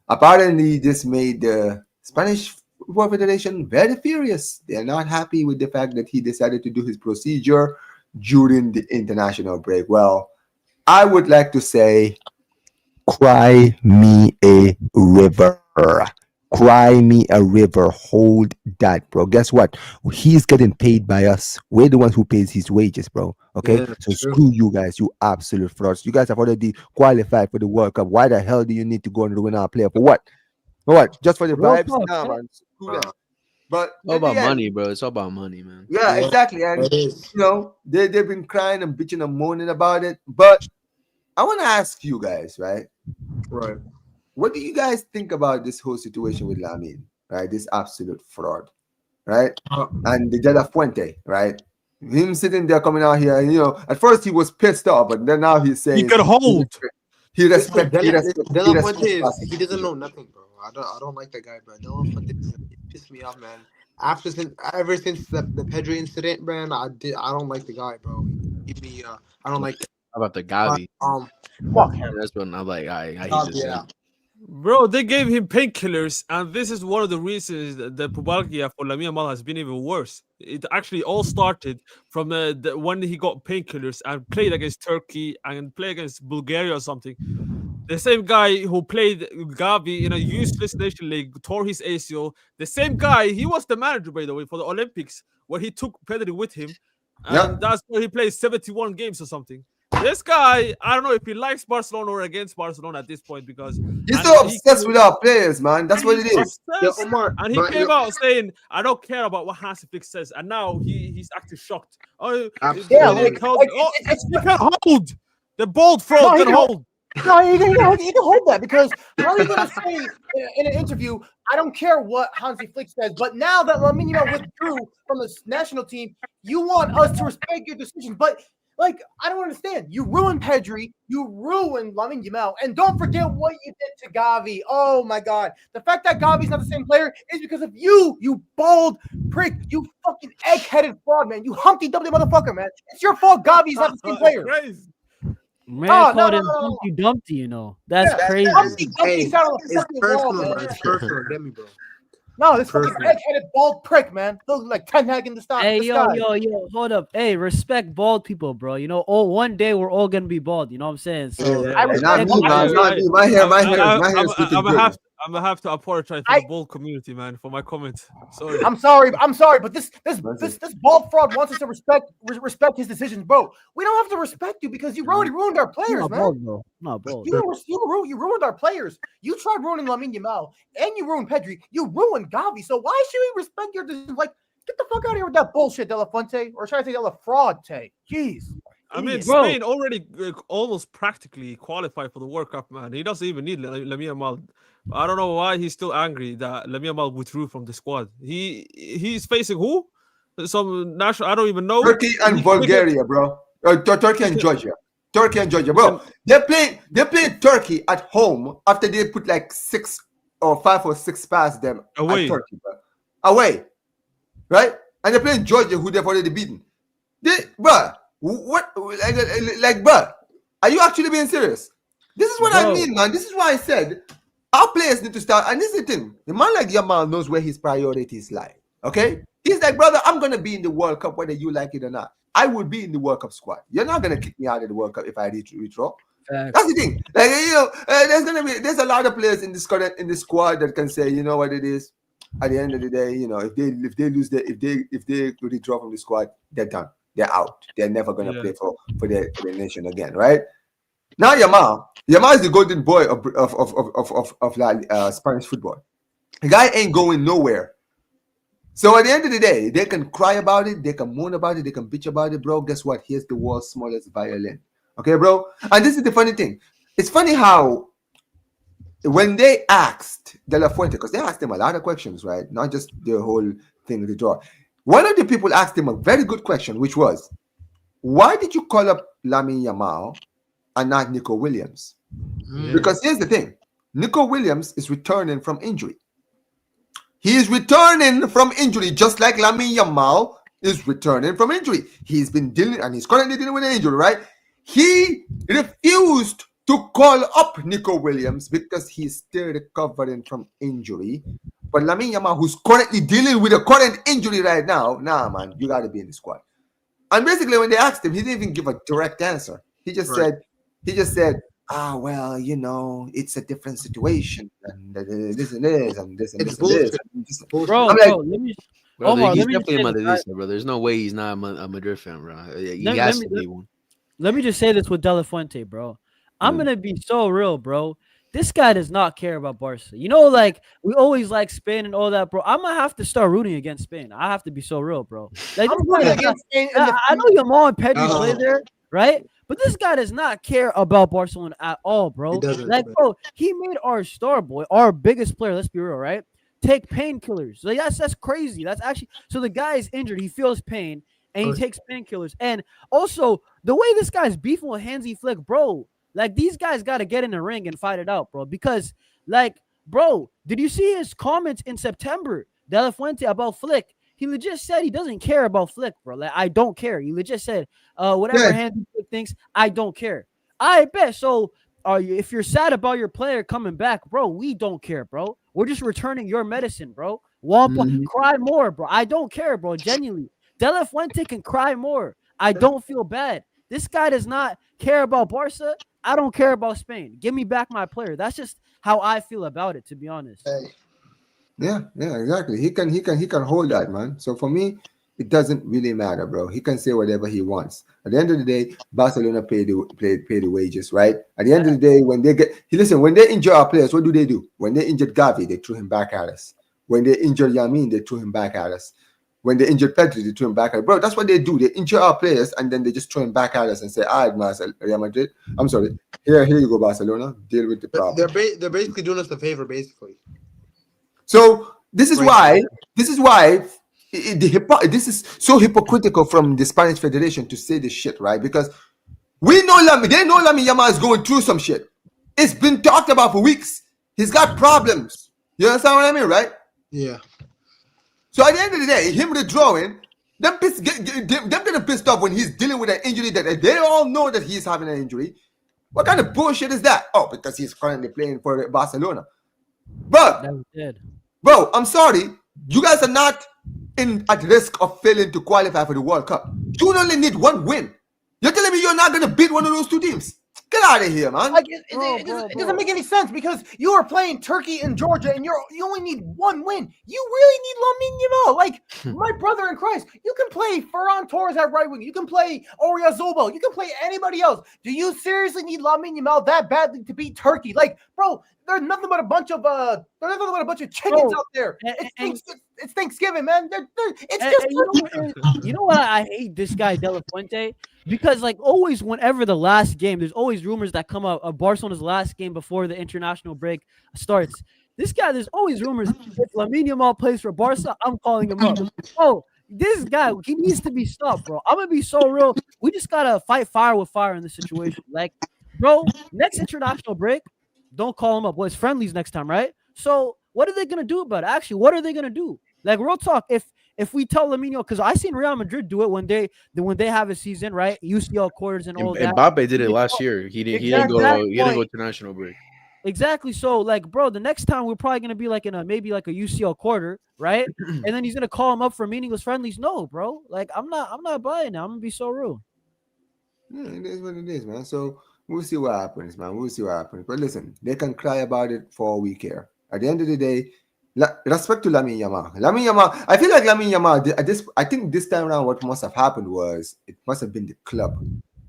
apparently, this made the Spanish Football Federation very furious. They're not happy with the fact that he decided to do his procedure during the international break. Well, I would like to say, cry me a river. Cry me a river. Hold that, bro. Guess what? He's getting paid by us. We're the ones who pays his wages, bro. Okay? Yeah, So true. screw you guys, you absolute frauds. You guys have already qualified for the World Cup. Why the hell do you need to go and ruin our player? For what? For what? Just for the Real vibes? talk, Nah, man. man. Screw them. But all in the about end, money, bro. It's all about money, man. yeah, Yeah, exactly. And it is. they've been crying and bitching and moaning about it. But I want to ask you guys, right? Right. What do you guys think about this whole situation with Lamine, right? This absolute fraud, right? Uh, And the De La Fuente, right? Him sitting there coming out here, and at first he was pissed off, but then now he's He saying can hold. he Listen, respect he respect he De La respects Fuente Barca's he doesn't decision. know nothing, bro. I don't like that guy, bro. De La Fuente he pissed me off, man. Ever since the Pedri incident, man, I don't like the guy, bro. He give me I don't like that. How about the But, Gavi? Fuck him. That's when I'm like, I hate God, this yeah. thing. Bro, they gave him painkillers, and this is one of the reasons that the Pubalgia for Lamine Yamal has been even worse. It actually all started from when he got painkillers and played against Turkey and played against Bulgaria or something. The same guy who played Gavi in a useless nation league tore his ACL. The same guy, he was the manager, by the way, for the Olympics, where he took Pedri with him, Yeah. and that's where he played 71 games or something. This guy, I don't know if he likes Barcelona or against Barcelona at this point because He's and so he obsessed with our players, man. That's and what he's it is. Yeah, obsessed. Omar, And he but came out saying, "I don't care about what Hansi Flick says," and now he's acting shocked. Oh, Yeah, they absolutely. didn't hold. like Oh, it's he can hold. The bold fraud no, he can can hold. no, he can hold that because how are you going to say in an interview, I don't care what Hansi Flick says, but now that Lamine Yamal withdrew from the national team, you want us to respect your decisions. But like, I don't understand. You ruined Pedri, you ruined Lamine Yamal, and don't forget what you did to Gavi. Oh my God, the fact that Gavi's not the same player is because of you, you bald prick, you fucking egg-headed fraud, man. You Humpty Dumpty motherfucker, man. It's your fault. Gavi's not the same player. Crazy. Man No, called no, him no, no. Humpty Dumpty. That's Yeah, crazy. Humpty Hey, sound like a it's fucking wall, personal, man. bro. It's personal. Get me, bro. No, this fucking Personal. egg-headed bald prick, man. Looks like Ten Hag in the Hey, sky. yo, hold up. Hey, respect bald people, bro. One day we're all gonna be bald. You know what I'm saying? So Yeah, I And not respect. me, man. Not me. My hair is looking I'm gonna good. have to apologize for I- the ball community, man, for my comment. Sorry. I'm sorry, but this Listen. bald fraud wants us to respect his decisions, bro. We don't have to respect you because you already ruined our I'm players, not man. bald, bro. I'm not bald. You ruined our players. You tried ruining Lamine Yamal and you ruined Pedri. You ruined Gavi. So why should we respect your decisions? Like, get the fuck out of here with that bullshit, De La Fuente, or try to say De La Fraud-te. Jeez. I mean, Idiot. Bro. Spain already almost practically qualified for the World Cup, man. He doesn't even need Lamine Yamal. I don't know why he's still angry that Lamine Yamal withdrew from the squad. He's facing who? Some national. I don't even know. Turkey and He- Bulgaria, bro. Turkey and Georgia. Turkey and Georgia, bro. They're playing Turkey at home after they put like 6 or 5 or 6 past them Away. at Turkey, bro. Away, right? And they're playing Georgia, who they've already beaten. Bro, what? Like, bro, are you actually being serious? This is what I Bro. mean, man. This is why I said our players need to start. And this is the thing: the man like Yamal knows where his priorities lie. Okay, he's like, brother, I'm gonna be in the World Cup whether you like it or not. I will be in the World Cup squad. You're not gonna kick me out of the World Cup if I withdraw. Facts. That's the thing. Like, there's a lot of players in the squad that can say, you know what it is. At the end of the day, if they withdraw from the squad, they're done. They're out. They're never gonna play for the nation again, right? Now Yamal is the golden boy of Spanish football. The guy ain't going nowhere. So at the end of the day, they can cry about it, they can moan about it, they can bitch about it, bro. Guess what? Here's the world's smallest violin. Okay, bro? And this is the funny thing. It's funny how when they asked De La Fuente, because they asked him a lot of questions, right? Not just the whole thing with the draw. One of the people asked him a very good question, which was, why did you call up Lamine Yamal and not Nico Williams? Because here's the thing. Nico Williams is returning from injury. He is returning from injury, just like Lamine Yamal is returning from injury. He's currently dealing with an injury, right? He refused to call up Nico Williams because he's still recovering from injury. But Lamine Yamal, who's currently dealing with a current injury right now, nah, man, you got to be in the squad. And basically, when they asked him, he didn't even give a direct answer. He just said, well, it's a different situation, and this and this, and this and It's this. bullshit. Bro, I'm like, let me Bro, Omar, he's let me just definitely a say this, Madridista, bro. There's no way he's not a Madrid fan, bro. He Let- has let to me- be one. let me just say this with De La Fuente, bro. I'm gonna be so real, bro. This guy does not care about Barca. Like we always like Spain and all that, bro. I'm gonna have to start rooting against Spain. I have to be so real, bro. Like I'm this rooting guy- against Spain. I know Yamal and Pedri Uh-huh. play there, right? But this guy does not care about Barcelona at all, bro. He doesn't, Like, man. bro, he made our star boy, our biggest player. Let's be real, right? Take painkillers. Like that's crazy. That's actually so the guy is injured. He feels pain and he takes painkillers. And also the way this guy's beefing with Hansi Flick, bro. Like these guys got to get in the ring and fight it out, bro. Because, like, bro, did you see his comments in September, De La Fuente, about Flick? He legit said he doesn't care about Flick, bro. Like, I don't care. He legit said, whatever Hansi Flick thinks, I don't care. I bet. So, if you're sad about your player coming back, bro, we don't care, bro. We're just returning your medicine, bro. Cry more, bro. I don't care, bro. Genuinely. De La Fuente can cry more. I don't feel bad. This guy does not care about Barca. I don't care about Spain. Give me back my player. That's just how I feel about it, to be honest. Yeah, exactly. He can hold that, man. So for me, it doesn't really matter, bro. He can say whatever he wants. At the end of the day, Barcelona pay the wages, right? At the end of the day, when they injure our players, what do? When they injured Gavi, they threw him back at us. When they injured Yamin, they threw him back at us. When they injured Pedri, they threw him back at us. Bro, that's what they do. They injure our players and then they just throw him back at us and say, all right, Real Madrid, I'm sorry. Here you go, Barcelona. Deal with the problem. They're basically doing us a favor, basically. So this is why this is so hypocritical from the Spanish Federation to say this shit, right? Because they know Lamine Yamal is going through some shit. It's been talked about for weeks. He's got problems. You understand what I mean, right? Yeah. So at the end of the day, him withdrawing, them getting pissed off when he's dealing with an injury that they all know that he's having an injury, What kind of bullshit is that? Oh, because he's currently playing for Barcelona. But That was dead. bro, I'm sorry. You guys are not at risk of failing to qualify for the World Cup. You only need one win. You're telling me you're not going to beat one of those two teams? Get out of here, man. Like Bro, it doesn't make any sense because you are playing Turkey and Georgia, and you only need one win. You really need Lamine Yamal. Like my brother in Christ, you can play Ferran Torres at right wing. You can play Oriol. You can play anybody else. Do you seriously need Lamine Yamal that badly to beat Turkey? Like, bro, there's nothing but a bunch of chickens out there. It's Thanksgiving, man. It's just you know what I hate this guy De La Fuente, because like always whenever the last game, there's always rumors that come out of Barcelona's last game before the international break starts. This guy, there's always rumors. If Lamine Yamal plays for Barca, I'm calling him up. Oh, this guy, he needs to be stopped, bro. I'm gonna be so real. We just gotta fight fire with fire in this situation. Like, bro, next international break, don't call him up. Well, it's friendlies next time, right? So what are they gonna do about it? Actually, what are they gonna do? Like, real talk. If we tell Lamine, because I seen Real Madrid do it when they have a season, right? UCL quarters and all that. Mbappe did it last year. He didn't go to national break. Exactly. So, like, bro, the next time we're probably gonna be like in a maybe like a UCL quarter, right? And then he's gonna call him up for meaningless friendlies. No, bro. Like, I'm not buying it. I'm gonna be so real. Yeah, it is what it is, man. So we'll see what happens, man. We'll see what happens. But listen, they can cry about it for all we care. At the end of the day, respect to Lamine Yamal. Lamine Yamal, I feel like Lamine Yamal, I think this time around what must have happened was it must have been the club,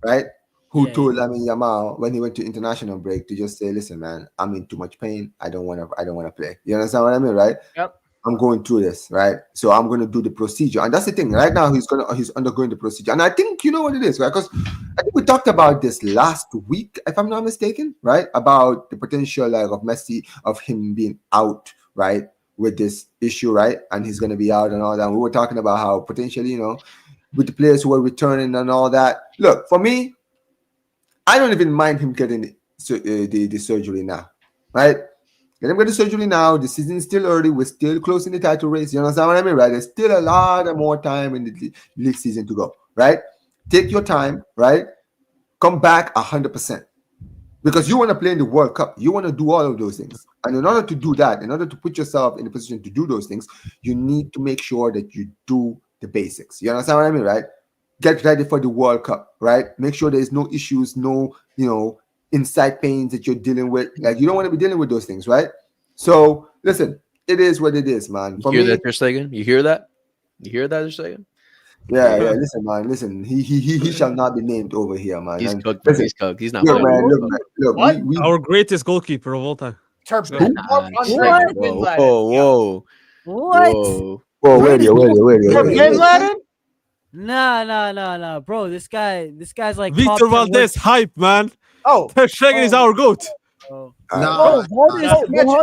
right? Who told Lamine Yamal when he went to international break to just say, listen, man, I'm in too much pain. I don't want to play. You understand what I mean, right? Yep. I'm going through this, right? So I'm going to do the procedure. And that's the thing. Right now, he's undergoing the procedure. And I think you know what it is, right? Because I think we talked about this last week, if I'm not mistaken, right? About the potential like of Messi, of him being out, right? With this issue, right? And he's going to be out and all that. And we were talking about how potentially, you know, with the players who are returning and all that. Look, for me, I don't even mind him getting the surgery now, right? Let him get the surgery now. The season is still early. We're still close in the title race. You understand what I mean, right? There's still a lot of more time in the league season to go, right? Take your time, right? Come back 100%. Because you want to play in the World Cup. You want to do all of those things. And in order to do that, in order to put yourself in a position to do those things, you need to make sure that you do the basics. You understand what I mean, right? Get ready for the World Cup, right? Make sure there's no issues, no, inside pains that you're dealing with. Like, you don't want to be dealing with those things, right? So, listen, it is what it is, man. You hear that, Ter Stegen? You hear that? You hear that, Ter Stegen? Yeah. Listen, man. Listen, he shall not be named over here, man. He's And cooked. listen, He's cooked. He's not. look, man. Look. What? We Our greatest goalkeeper of all time. Turbin. Whoa. What? whoa, wait here. Bin Laden? Nah, bro. This guy's like Victor top 10 Valdez hype, man. Oh, Ter Stegen is our goat. worst- No, Hold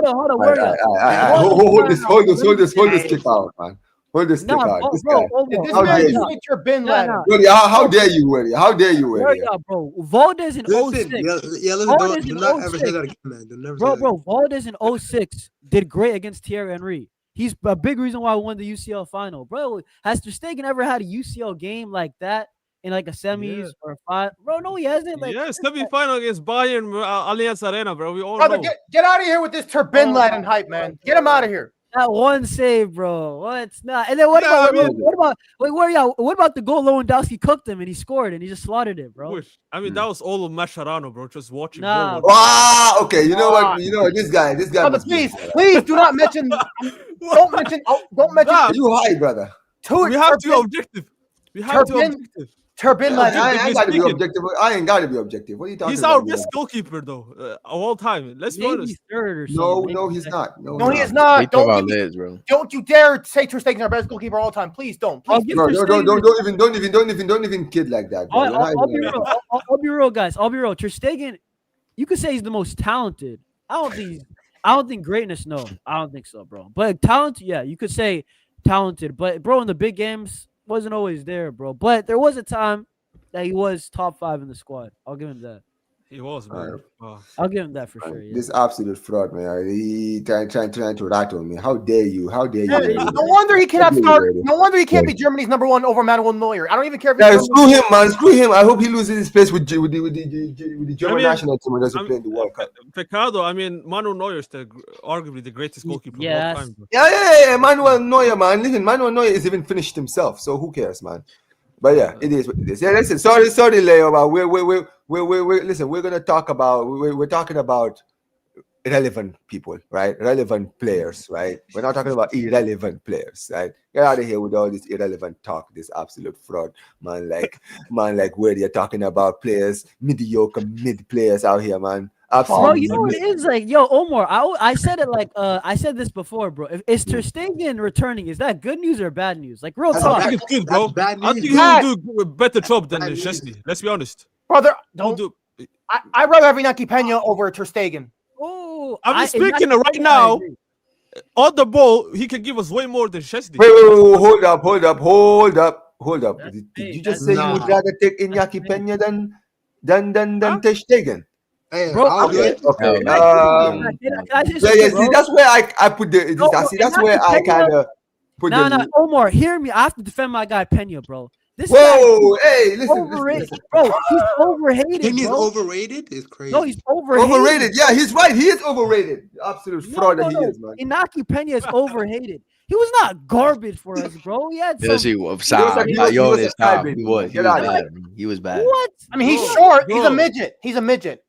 on. Word up. Hold this kick out, man. Hold this kick out. This guy. this How man dare is you? Victor Bin Laden. How dare you, Willie? How dare you, Word Willie? up, bro. Valdez in listen, 06. listen, Valdez do in not ever say 06. that again, man. Do never say that Bro, Valdez in 06 did great against Thierry Henry. He's a big reason why we won the UCL final. Bro, has Ter Stegen ever had a UCL game like that in like a semis or a final? Bro, no, he hasn't. Like, Yeah, semi-final against Bayern Allianz Arena, bro. We all Brother, know. get out of here with this Turbin Laden hype, man. Get him out of here. that one save, bro. What's not? And then what Yeah, about I mean- what about the goal Lewandowski cooked him and he scored and he just slaughtered it, bro? I mean, that was all of Mascherano, bro. Just watching. Nah, bro. Wow. Okay. You know what? You know this guy. Brother, must be- please do not mention. Don't mention. Nah, You high, brother. we have to be objective. We have to be Turbin- objective. Turbin I Laden. ain't got to be speaking. objective. I ain't got to be objective. What are you talking He's about? our best goalkeeper, though, of all time. Let's be maybe honest. third or something. No, he's not. No, he is not. Victor Don't Valdez, bro. you dare say Ter Stegen our best goalkeeper of all time. Please don't. I'll Please. give Bro, Ter don't Stegen- even kid like that. Bro. You're not I'll be even- real. I'll be real, guys. I'll be real. Ter Stegen, you could say he's the most talented. I don't think greatness. No, I don't think so, bro. But talent, yeah, you could say talented. But bro, in the big games, wasn't always there, bro. But there was a time that he was top 5 in the squad. I'll give him that. He was, man. Oh. I'll give him that for sure. Yeah. This absolute fraud, man. He trying to rattle me. How dare you? How dare Yeah, you? no wonder he cannot How dare start. you? No wonder he can't be Germany's number one over Manuel Neuer. I don't even care if Yeah, he's screw him, man. Screw him. I hope he loses his place with the German mean, national team when doesn't I'm- play in the World Cup. Pecado, I mean, Manuel Neuer is arguably the greatest goalkeeper of all Yes. time. Bro. Yeah. Manuel Neuer, man. Listen, Manuel Neuer is even finished himself, so who cares, man? But yeah, it is what it is. Yeah, listen, sorry, Leo, but we're listen. We're gonna talk about we're talking about relevant people, right? Relevant players, right? We're not talking about irrelevant players, right? Get out of here with all this irrelevant talk, this absolute fraud, man. Like where you're talking about players, mediocre mid players out here, man. Bro, Absolutely. you know what it is like, yo, Omar. I said it like I said this before, bro. If is Ter Stegen returning, is that good news or bad news? Like real That's I talk. think it's good, bro. That's bad I think news. he Bad. will do a better job than Bad news. Chesney. Let's be honest. brother. He'll Don't. do. I'd rather have Inaki Pena over Ter Stegen. Oh, I'm I- speaking I- right I now. agree. On the ball, he can give us way more than Chesney. Wait, hold up. That's Did big. you just That's say you would Nah. rather take Iñaki Peña than Huh? Ter Stegen? Hey, Bro, I'll do Okay, it. okay. No, Can I say Yeah, something, see, bro? that's where I put the. No, See, that's where Inaki I Peña- kind of put Nah, the. Omar, hear me. I have to defend my guy Pena, bro. This Whoa, hey, guy's listen, overrated, listen. bro. He's overhated, Penny's bro. overrated is crazy. No, he's overhated. Overrated. Yeah, he's right. He is overrated. Absolute No, fraud no, that he no. is, man. Inaki Pena is overhated. He was not garbage for us, bro. He had Yes, some. he was. He was Stop. a He crybaby, was. He man. was. He Get was out of bad. He was bad. What? I mean, he's Bro, short. He's a bro. midget. He's a midget.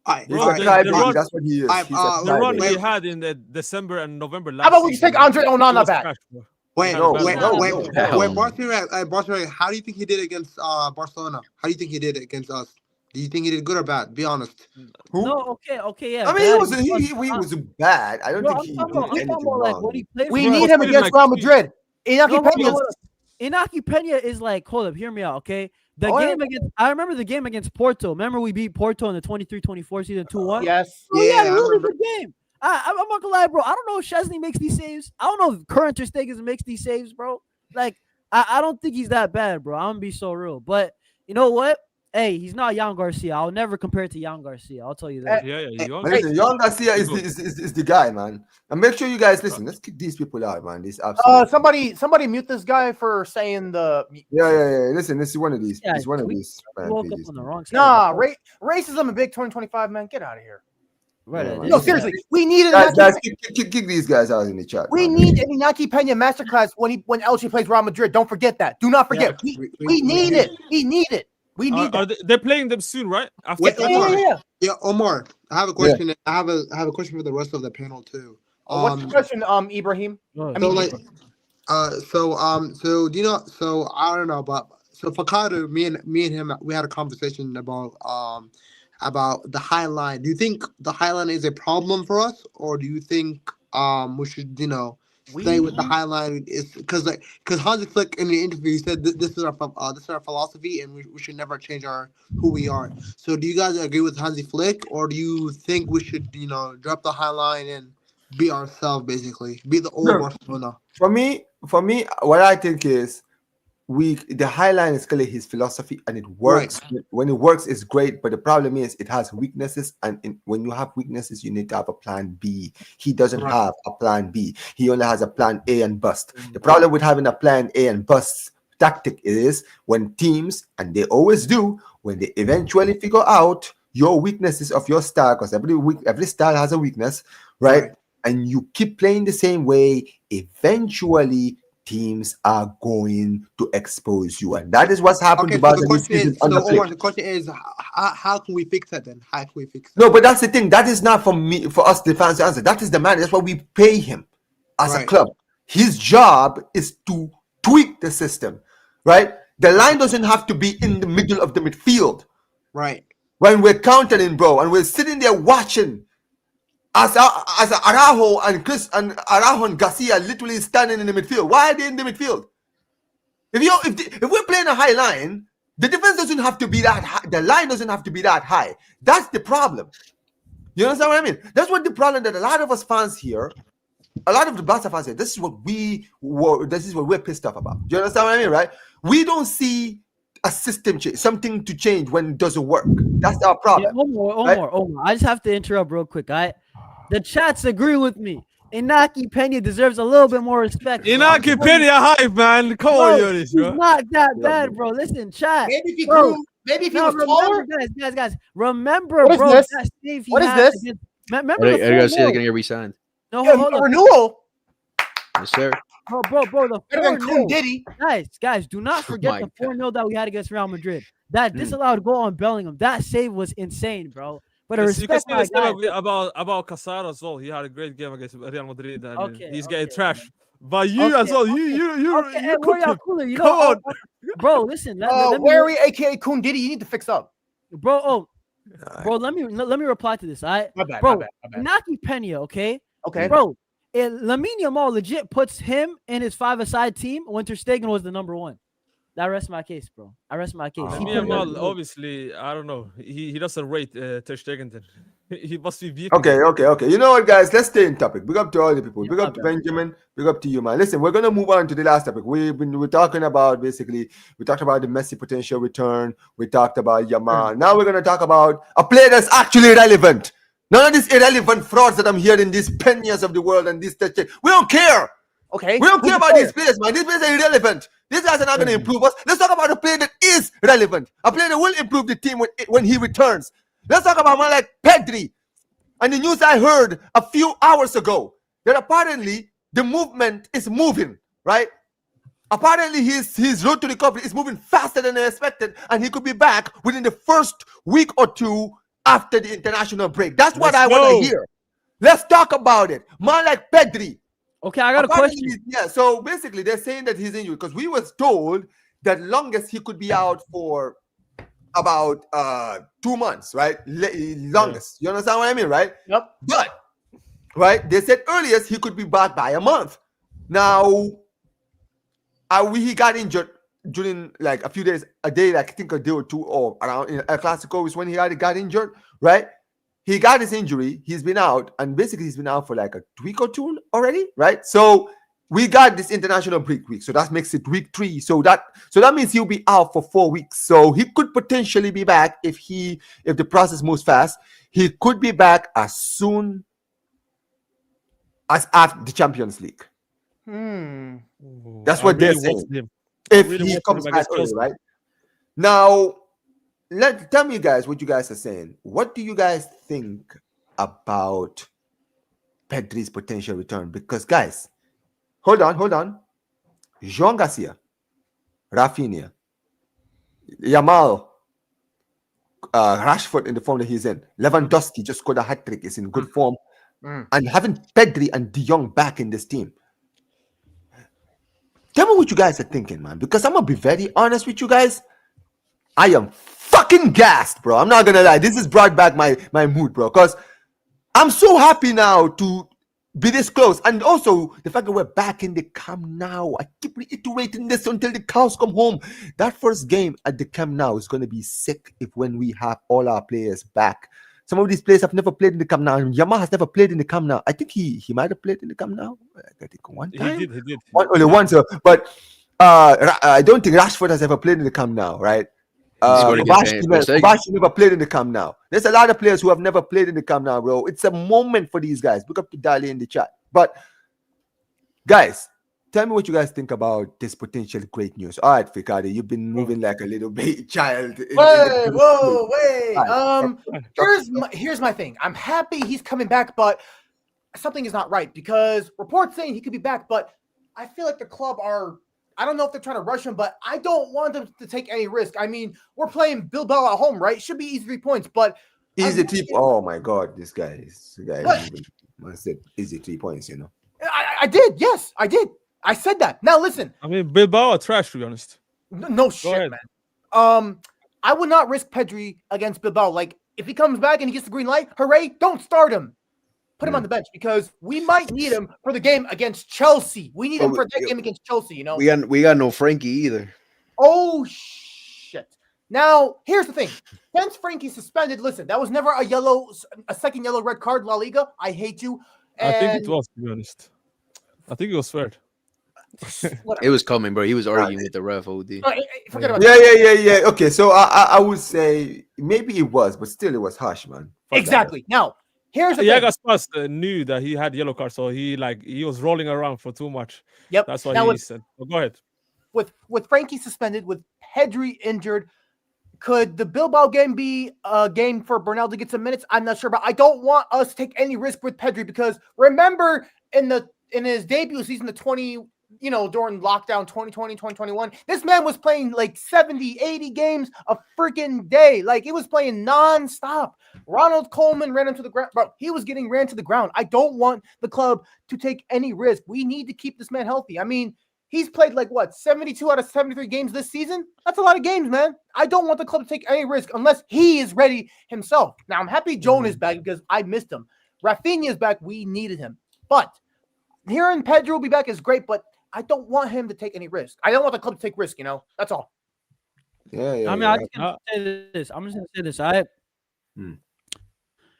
Alright, He's Bro, a the crybaby. run- That's what he is. I- He's uh, a The run crybaby. he had in the December and November last How about we just season, take Andre he Onana was back? trash, bro. Wait, had No, a bad wait, run. wait, Hell wait, no. Barcelona, how do you think he did against Barcelona? How do you think he did against us? Do you think he did good or bad? Be honest. Who? No, okay, yeah. I mean, he bad. wasn't. He was bad. I don't Bro, think I'm he talking did about, I'm anything talking about like wrong. what he played We for. need us. him Put him against like Real two. Madrid. Inaki No, hold on, Pena. hold on. Inaki Pena is like, hold up, hear me out, okay? The Oh, game against, I remember the game against Porto. Remember we beat Porto in the 23-24 season 2-1? Yes. Oh, yeah, Yeah, I really remember. good game. I'm not gonna lie, bro. I don't know if Chesney makes these saves. I don't know if current Ter Stegen makes these saves, bro. Like, I don't think he's that bad, bro. I'm gonna be so real. But you know what? Hey, he's not Jan Garcia. I'll never compare it to Jan Garcia. I'll tell you that. Yeah, you But listen, Young Garcia is Good. is the guy, man. And make sure you guys listen. Let's kick these people out, man. These absolute. Somebody mute this guy for saying the. Yeah. Listen, this is one of these. Yeah, It's one of we- these. He man, woke up please. on the wrong side. Nah, of the racism in Big 2025, man. Get out of here. Right, Yeah, it man. is. No, seriously, we need Guys, Inaki. kick these guys out in the chat. We man. need an Inaki Pena masterclass when LG plays Real Madrid. Don't forget that. Do not forget. Yeah, We need it. We need it. We need Are that. they're playing them soon, right? After Wait, Yeah, Omar. yeah, yeah. Yeah, Omar. I have a question. I have a question for the rest of the panel too. What's the question, Ibrahim? Oh, I So mean, like, so do you know? So I don't know, but so Fakadu, me and him, we had a conversation about the high line. Do you think the high line is a problem for us, or do you think we should stay with the high line? Is because Hansi Flick in the interview he said this is our philosophy, and we should never change who we are. So do you guys agree with Hansi Flick, or do you think we should drop the high line and be ourselves, basically be the old No. Barcelona? For me, what I think is the high line is clearly his philosophy and it works. When it works, it's great. But the problem is it has weaknesses, and when you have weaknesses, you need to have a plan B. He doesn't Right. have a plan B. He only has a plan A and bust. The problem with having a plan A and bust tactic is when teams, and they always do, when they eventually figure out your weaknesses of your style, because every style has a weakness, right? And you keep playing the same way, eventually teams are going to expose you, and that is what's happened Okay, to so Barca the this question season is, under so Flick. Omar, the question is, how can we fix that then? How can we fix that? No, but that's the thing. That is not for us, the fans, to answer. That is the man. That's why we pay him as a Right. club. His job is to tweak the system, right? The line doesn't have to be in the middle of the midfield. Right. When we're countering, bro, and we're sitting there watching as Araujo and Garcia literally standing in the midfield. Why are they in the midfield? If we're playing a high line, the defense doesn't have to be that high. The line doesn't have to be that high. That's the problem. You understand what I mean? That's what the problem that a lot of us fans here, a lot of the Barca fans here, this is what we're pissed off about. Do you understand what I mean, right? We don't see a system change, something to change when it doesn't work. That's our Yeah, problem. Right? Omar. I just have to interrupt real quick. The chats agree with me. Inaki Pena deserves a little bit more respect, bro. I'm Inaki telling you, Pena hype, man. Come on, bro, Yonis, he's bro. not that Yeah, bad, bro. Listen, chat, Maybe if he bro. grew, maybe if he No, was taller. remember, guys. Remember, What is bro, this? that save he What is had this? against. Remember the Edgar Garcia is 4-0. gonna get re-signed. No, Yeah, hold a on, renewal Yes, sir. bro. The better than 4-0. Kun Diddy. Guys, do not Oh forget my the God. 4-0 that we had against Real Madrid. That Mm. disallowed goal on Bellingham. That save was insane, bro. But I Yes, you can respect say my the same guy. about Casado as well. He had a great game against Real Madrid, and Okay, he's getting okay, trashed. But you as okay, well, okay. Hey, you where cook y'all him. cooler? You Come know, on. bro. Listen, let me, Wary, aka Kun Diddy, you need to fix up. bro. All right. Bro, let me reply to this. All right, My bad, bro. my bad, my bad. Inaki Pena, okay, Okay. bro. Lamine Yamal legit puts him in his five-a-side team when Ter Stegen was the number one. That rests my case, bro. I rest my case. Oh, He Me put and him yeah. in Mal, the obviously, I don't know. He doesn't rate Ter Stegen. Then. He must be beating Okay, him. okay. You know what, guys? Let's stay in topic. Big up to all the people. Yeah, Big my up to bad. Benjamin. Big up to you, man. Listen, we're gonna move on to the last topic. We're talking about basically. We talked about the Messi potential return. We talked about Yamal. Now we're gonna talk about a player that's actually relevant. None of these irrelevant frauds that I'm hearing, these Peñas of the world and this that. We don't care. Okay. We don't Who's care the about these player? players, man. These players are irrelevant. These guys are not going to improve us. Let's talk about a player that is relevant. A player that will improve the team when he returns. Let's talk about a man like Pedri. And the news I heard a few hours ago that apparently the movement is moving, right? Apparently his road to recovery is moving faster than expected, and he could be back within the first week or two after the international break. That's what Let's I want to go. hear. Let's talk about it. Man like Pedri. Okay, I got a Apparently, question. yeah. So basically, they're saying that he's injured because we was told that longest he could be out for about 2 months, right? Longest. You understand what I mean, right? Yep. But right, they said earliest he could be back by a month. Now, he got injured during like a few days, a day, like I think a day or two, or around in El Clasico is when he already got injured, right? He got his injury. He's been out, and basically he's been out for like a week or two already, right? So we got this international break week, so that makes it week 3. So that means he'll be out for 4 weeks. So he could potentially be back if the process moves fast. He could be back as soon as after the Champions League. That's what I they're really saying. wanted him. If really he wanted comes him back against early, Chelsea. right? Now, tell me, guys, what you guys are saying. What do you guys think about Pedri's potential return? Because, guys, hold on. Jean Garcia, Rafinha, Yamal, Rashford in the form that he's in, Lewandowski just scored a hat trick, is in good form, and having Pedri and De Jong back in this team. Tell me what you guys are thinking, man. Because I'm gonna be very honest with you guys. I am fucking gassed, bro. I'm not gonna lie. This has brought back my mood, bro. Because I'm so happy now to be this close. And also the fact that we're back in the Camp Nou. I keep reiterating this until the cows come home. That first game at the Camp Nou is gonna be sick when we have all our players back. Some of these players have never played in the Camp Nou. Yamal has never played in the Camp Nou. I think he might have played in the Camp Nou. I think one time. He did. Only once. But I don't think Rashford has ever played in the Camp Nou, right? scored against Kovacic never played in the Camp Nou. There's a lot of players who have never played in the Camp Nou, bro. It's a moment for these guys. Look up to Dali in the chat. But guys, tell me what you guys think about this potential great news. All right, Fikadi, you've been moving like a little baby child. Here's my thing. I'm happy he's coming back, but something is not right because reports saying he could be back, but I feel like the club are. I don't know if they're trying to rush him, but I don't want them to take any risk. I mean, we're playing Bilbao at home, right? Should be easy 3 points, but easy 3. Oh my God, this guy said easy 3 points. You know, I did. Yes, I did. I said that. Now listen. I mean, Bilbao are trash, to be honest. No shit, ahead. man. I would not risk Pedri against Bilbao. Like, if he comes back and he gets the green light, hooray! Don't start him. Put him on the bench because we might need him for the game against Chelsea. We need him for that game against Chelsea. You know, we got no Frankie either. Oh shit! Now here's the thing: since Frankie's suspended, listen, that was never a second yellow red card. La Liga, I hate you. I think it was, to be honest. I think it was fair. It was coming, bro. He was Nah, arguing with the ref. OD. Forget about yeah, that. yeah. Okay, so I would say maybe it was, but still it was harsh, man. Fuck that. Exactly. Now, here's the thing. Yagas Plus knew that he had yellow card, so he was rolling around for too much. Yep. That's why Now he said, oh, "Go ahead." with Frankie suspended, with Pedri injured, could the Bilbao game be a game for Bernal to get some minutes? I'm not sure, but I don't want us to take any risk with Pedri because remember in his debut season, the 20, during lockdown 2020, 2021, this man was playing like 70, 80 games a freaking day. Like, he was playing nonstop. Ronald Koeman ran him to the ground. Bro, he was getting ran to the ground. I don't want the club to take any risk. We need to keep this man healthy. I mean, he's played like 72 out of 73 games this season. That's a lot of games, man. I don't want the club to take any risk unless he is ready himself. Now, I'm happy Joan is back because I missed him. Rafinha is back. We needed him. But hearing Pedro will be back is great, but I don't want him to take any risk. I don't want the club to take risk, That's all. Yeah. I mean, I'm just gonna say this. Hmm.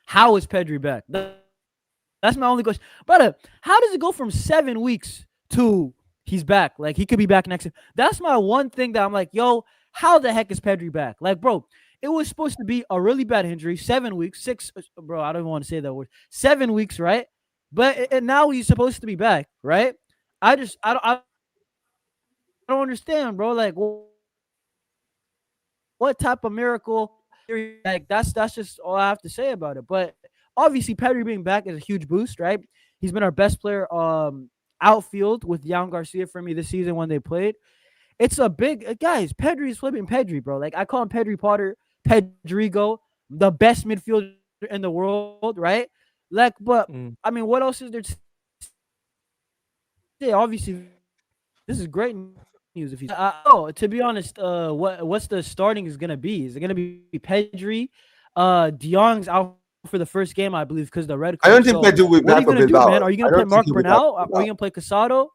How is Pedri back? That's my only question. Brother, how does it go from 7 weeks to he's back? Like, he could be back next year. That's my one thing that I'm like, yo, how the heck is Pedri back? Like, bro, it was supposed to be a really bad injury, 7 weeks, 6, bro, I don't even want to say that word. 7 weeks, right? But and now he's supposed to be back, right? I don't understand, bro. Like, what type of miracle? Like, that's just all I have to say about it. But obviously, Pedri being back is a huge boost, right? He's been our best player outfield with Jan Garcia for me this season when they played. It's a big guys. Pedri is flipping Pedri, bro. Like, I call him Pedri Potter, Pedrigo, the best midfielder in the world, right? Like, but I mean, what else is there to say? Obviously, this is great news. If he's to be honest, what's the starting is gonna be? Is it gonna be Pedri? De Jong's out for the first game, I believe, because the red I card. don't think Pedro will be What are back you for gonna do, Bilbao. man? Are you I gonna play don't think Mark he'll be back for Bernal? Or are Bilbao. you gonna play Casado?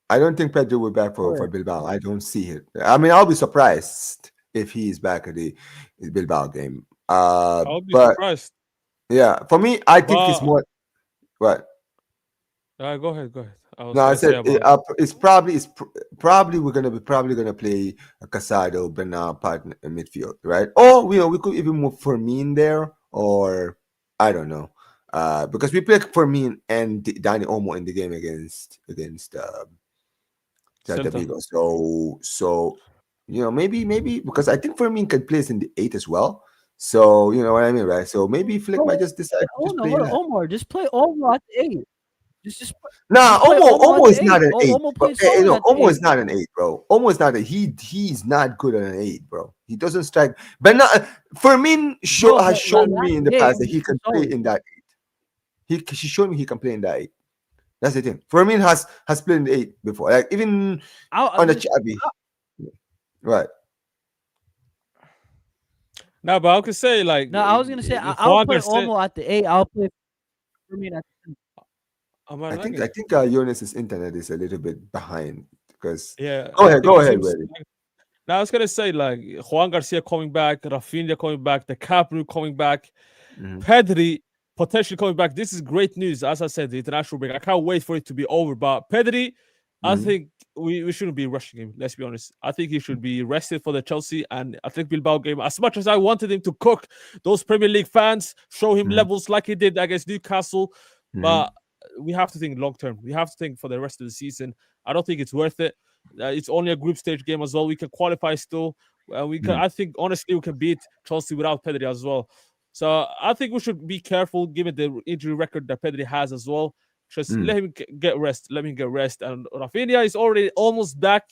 I don't think Pedro will be back for Bilbao. I don't see it. I mean, I'll be surprised if he is back at the Bilbao game. I'll be But surprised. yeah, for me, I think it's But more. What? go ahead. I was No, I gonna say said about it's probably we're gonna play a Casado Bernal partner in midfield, right? Or we could even move Fermin there, or I don't know, because we played Fermin and Danny Olmo in the game against Celta Celta. Vigo. So maybe because I think Fermin can play in the 8 as well. So you know what I mean, right? So maybe Flick might just decide to just play that. Omar, just play Omar at the 8. Just Nah, play Omo Omar at is the not 8. an 8. Omar But, plays solid at the Omo 8. is not an 8, bro. Omo is not a he's not good at an 8, bro. He doesn't strike. But not Fermin Bro, has but shown last me in the game past that he he was can play solid. in that 8. She showed me he can play in that 8. That's the thing. Fermin has played in the 8 before. Like even on the Chavi. Right. No, but I could say like No, I was gonna say I'll Juan play Garcia. Omar at the 8. I'll play Fermin at the 10. Am I I think lagging? Jonas' internet is a little bit behind because Yeah, go I ahead, think it seems. Reddy. Now I was gonna say like Juan Garcia coming back, Rafinha coming back, the Capru coming back, Mhm. Pedri potentially coming back. This is great news. As I said, the international break. I can't wait for it to be over. But Pedri, I Mhm. think we shouldn't be rushing him. Let's be honest. I think he should be rested for the Chelsea and I think Bilbao game. As much as I wanted him to cook those Premier League fans, show him Mhm. levels like he did against Newcastle, Mhm. but we have to think long term. We have to think for the rest of the season. I don't think it's worth it. It's only a group stage game as well. We can qualify still. We can. Mhm. I think honestly we can beat Chelsea without Pedri as well. So I think we should be careful given the injury record that Pedri has as well. Just Mhm. let him get rest. Let him get rest. And Rafinha is already almost back.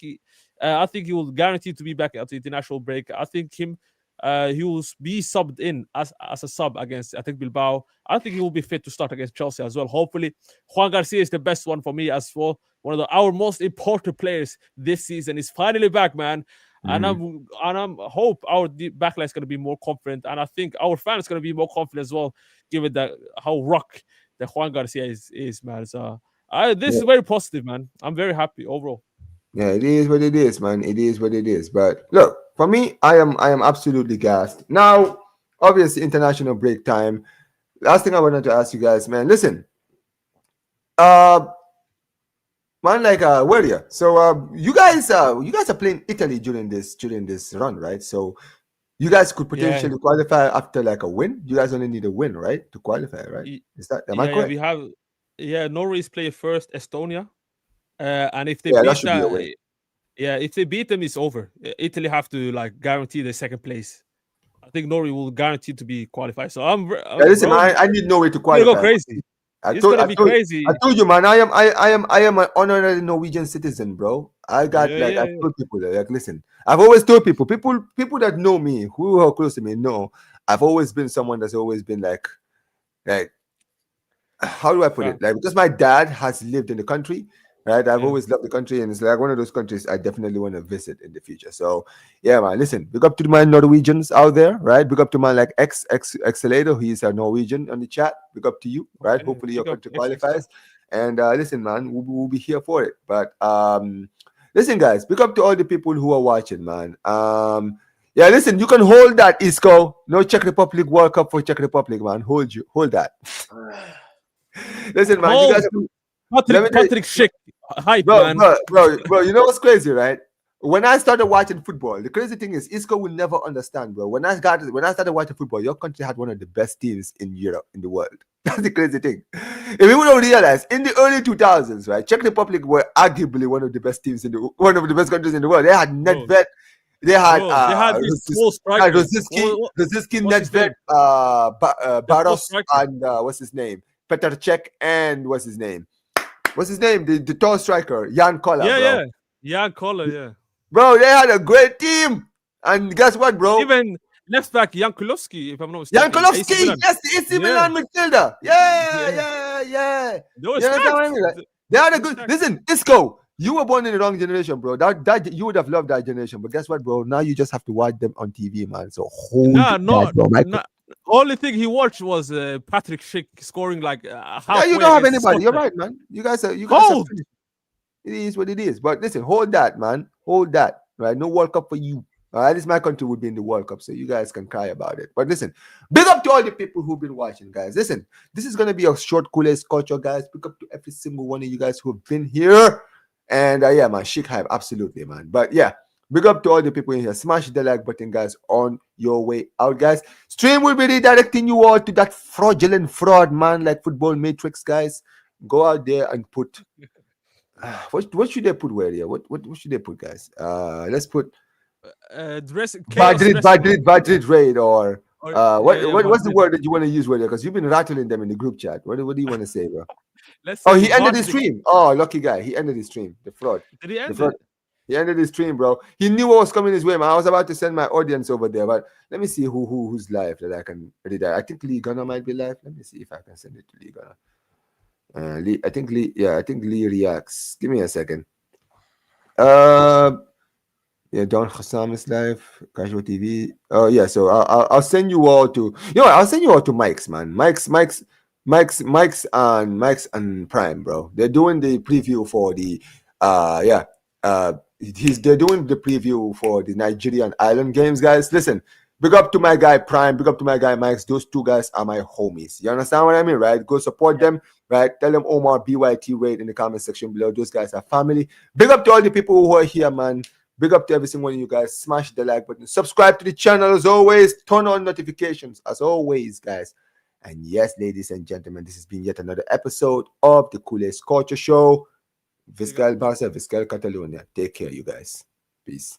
I think he will guarantee to be back at the international break. I think he will be subbed in as a sub against I think Bilbao. I think he will be fit to start against Chelsea as well. Hopefully, Juan Garcia is the best one for me as well. One of our most important players this season is finally back, man. And Mhm. I'm hope our backline is going to be more confident, and I think our fans going to be more confident as well, given that how rock the Juan Garcia is man. So this Yeah. is very positive, man. I'm very happy overall. Yeah, it is what it is, man. It is what it is. But look, for me, I am absolutely gassed. Now, obviously, international break time. Last thing I wanted to ask you guys, man. Listen, uh, Man, like warrior. So you guys are playing Italy during this run, right? So you guys could Yeah, potentially qualify after like a win. You guys only need a win, right, to qualify, right? y- Is that am I yeah. correct? We have Norway is play first Estonia, and if they Yeah, that beat should be a that, win. yeah, if they beat them, it's over. Italy have to like guarantee the second place. I think Norway will guarantee to be qualified. So Yeah, listen, bro, I need no way to gonna go qualify. crazy. I It's told gonna I be told I crazy. told you, man. I am an honorary Norwegian citizen, bro. I got Yeah, like I yeah, yeah. told people like listen. I've always told people that know me, who are close to me, know I've always been someone that's always been like how do I put Fam. it? Like because my dad has lived in the country, right? I've Yeah. always loved the country, and it's like one of those countries I definitely want to visit in the future. So yeah, man. Listen, big up to my Norwegians out there, right? Big up to my like Xelator, he's a Norwegian on the chat. Big up to you, right? Okay. Hopefully your Big up country XXL. qualifies. And listen, man, we'll be here for it. But listen, guys, big up to all the people who are watching, man. Yeah, listen, you can hold that, Isco. No Czech Republic World Cup for Czech Republic, man. Hold that. Listen, man, you guys. Hold Let me tell you, Patrick Schick hype, bro, man. bro. You know what's crazy, right? When I started watching football, the crazy thing is, Isco will never understand, bro. When I started watching football, your country had one of the best teams in Europe, in the world. That's the crazy thing. If people don't realize, in the early 2000s, right, Czech Republic were arguably one of the best teams one of the best countries in the world. They had Bro, Nedved, they had they had this tall striker. Rosicky, What's his Nedved, name? The tall Baros, striker. and what's his name? Petr Cech, and what's his name? The tall striker, Jan Koller, Yeah, bro. yeah. Yeah, Collar, yeah. Bro, they had a great team. And guess what, bro? Even left back Jan Kulowski, if I'm not Jan mistaken, AC Kolowski, Milan. yes, the AC Yeah, Milan midfielder. Yeah, yeah. yeah, yeah. They were You understand what I stacked. mean? Like, they had a They were good. stacked. Listen, Isco, you were born in the wrong generation, bro. That you would have loved that generation. But guess what, bro? Now you just have to watch them on TV, man. So hold Nah, that, bro. not. Only thing he watched was Patrick Schick scoring like Yeah, you halfway don't have against anybody. You're Scotland. right, man. You guys are Hold. finished. It is what it is. But listen, hold that, man. Hold that. Right? No World Cup for you. All right, this my country would be in the World Cup, so you guys can cry about it. But listen, big up to all the people who've been watching, guys. Listen, this is gonna be a short coolest culture, guys. Big up to every single one of you guys who have been here. And yeah, man, chic hype, absolutely, man. But yeah, big up to all the people in here. Smash the like button, guys, on your way out, guys. Stream will be redirecting you all to that fraudulent fraud, man, like Football Matrix, guys. Go out there and put what should they put where here? What should they put, guys? Let's put Chaos dressing room. Madrid raid or Or, yeah, yeah, what's the Madrid. word that you want to use with it? Because you've been rattling them in the group chat. What do you want to say, bro? Let's Oh, say he ended his Madrid. stream. Oh, lucky guy. He ended his stream. The fraud. Did he The end fraud. it? He ended his stream, bro. He knew what was coming his way, man. I was about to send my audience over there, but let me see who's live that I can read that. I think Lee Gunner might be live. Let me see if I can send it to Lee Gunner. I think Lee reacts. Give me a second. Yeah, Don Hassam is live. Casual TV. Oh yeah, so I'll send you all to I'll send you all to Mike's, man. Mike's and Prime, bro. They're doing the preview for the they're doing the preview for the Nigerian Island games, guys. Listen, big up to my guy Prime, big up to my guy Mike's. Those two guys are my homies. You understand what I mean, right? Go support them, right? Tell them Omar BYT rate in the comment section below. Those guys are family. Big up to all the people who are here, man. Big up to every single one of you guys. Smash the like button. Subscribe to the channel as always. Turn on notifications as always, guys. And yes, ladies and gentlemen, this has been yet another episode of the Coolest Culture Show. Fiscal Barça, Fiscal Catalonia. Take care, you guys. Peace.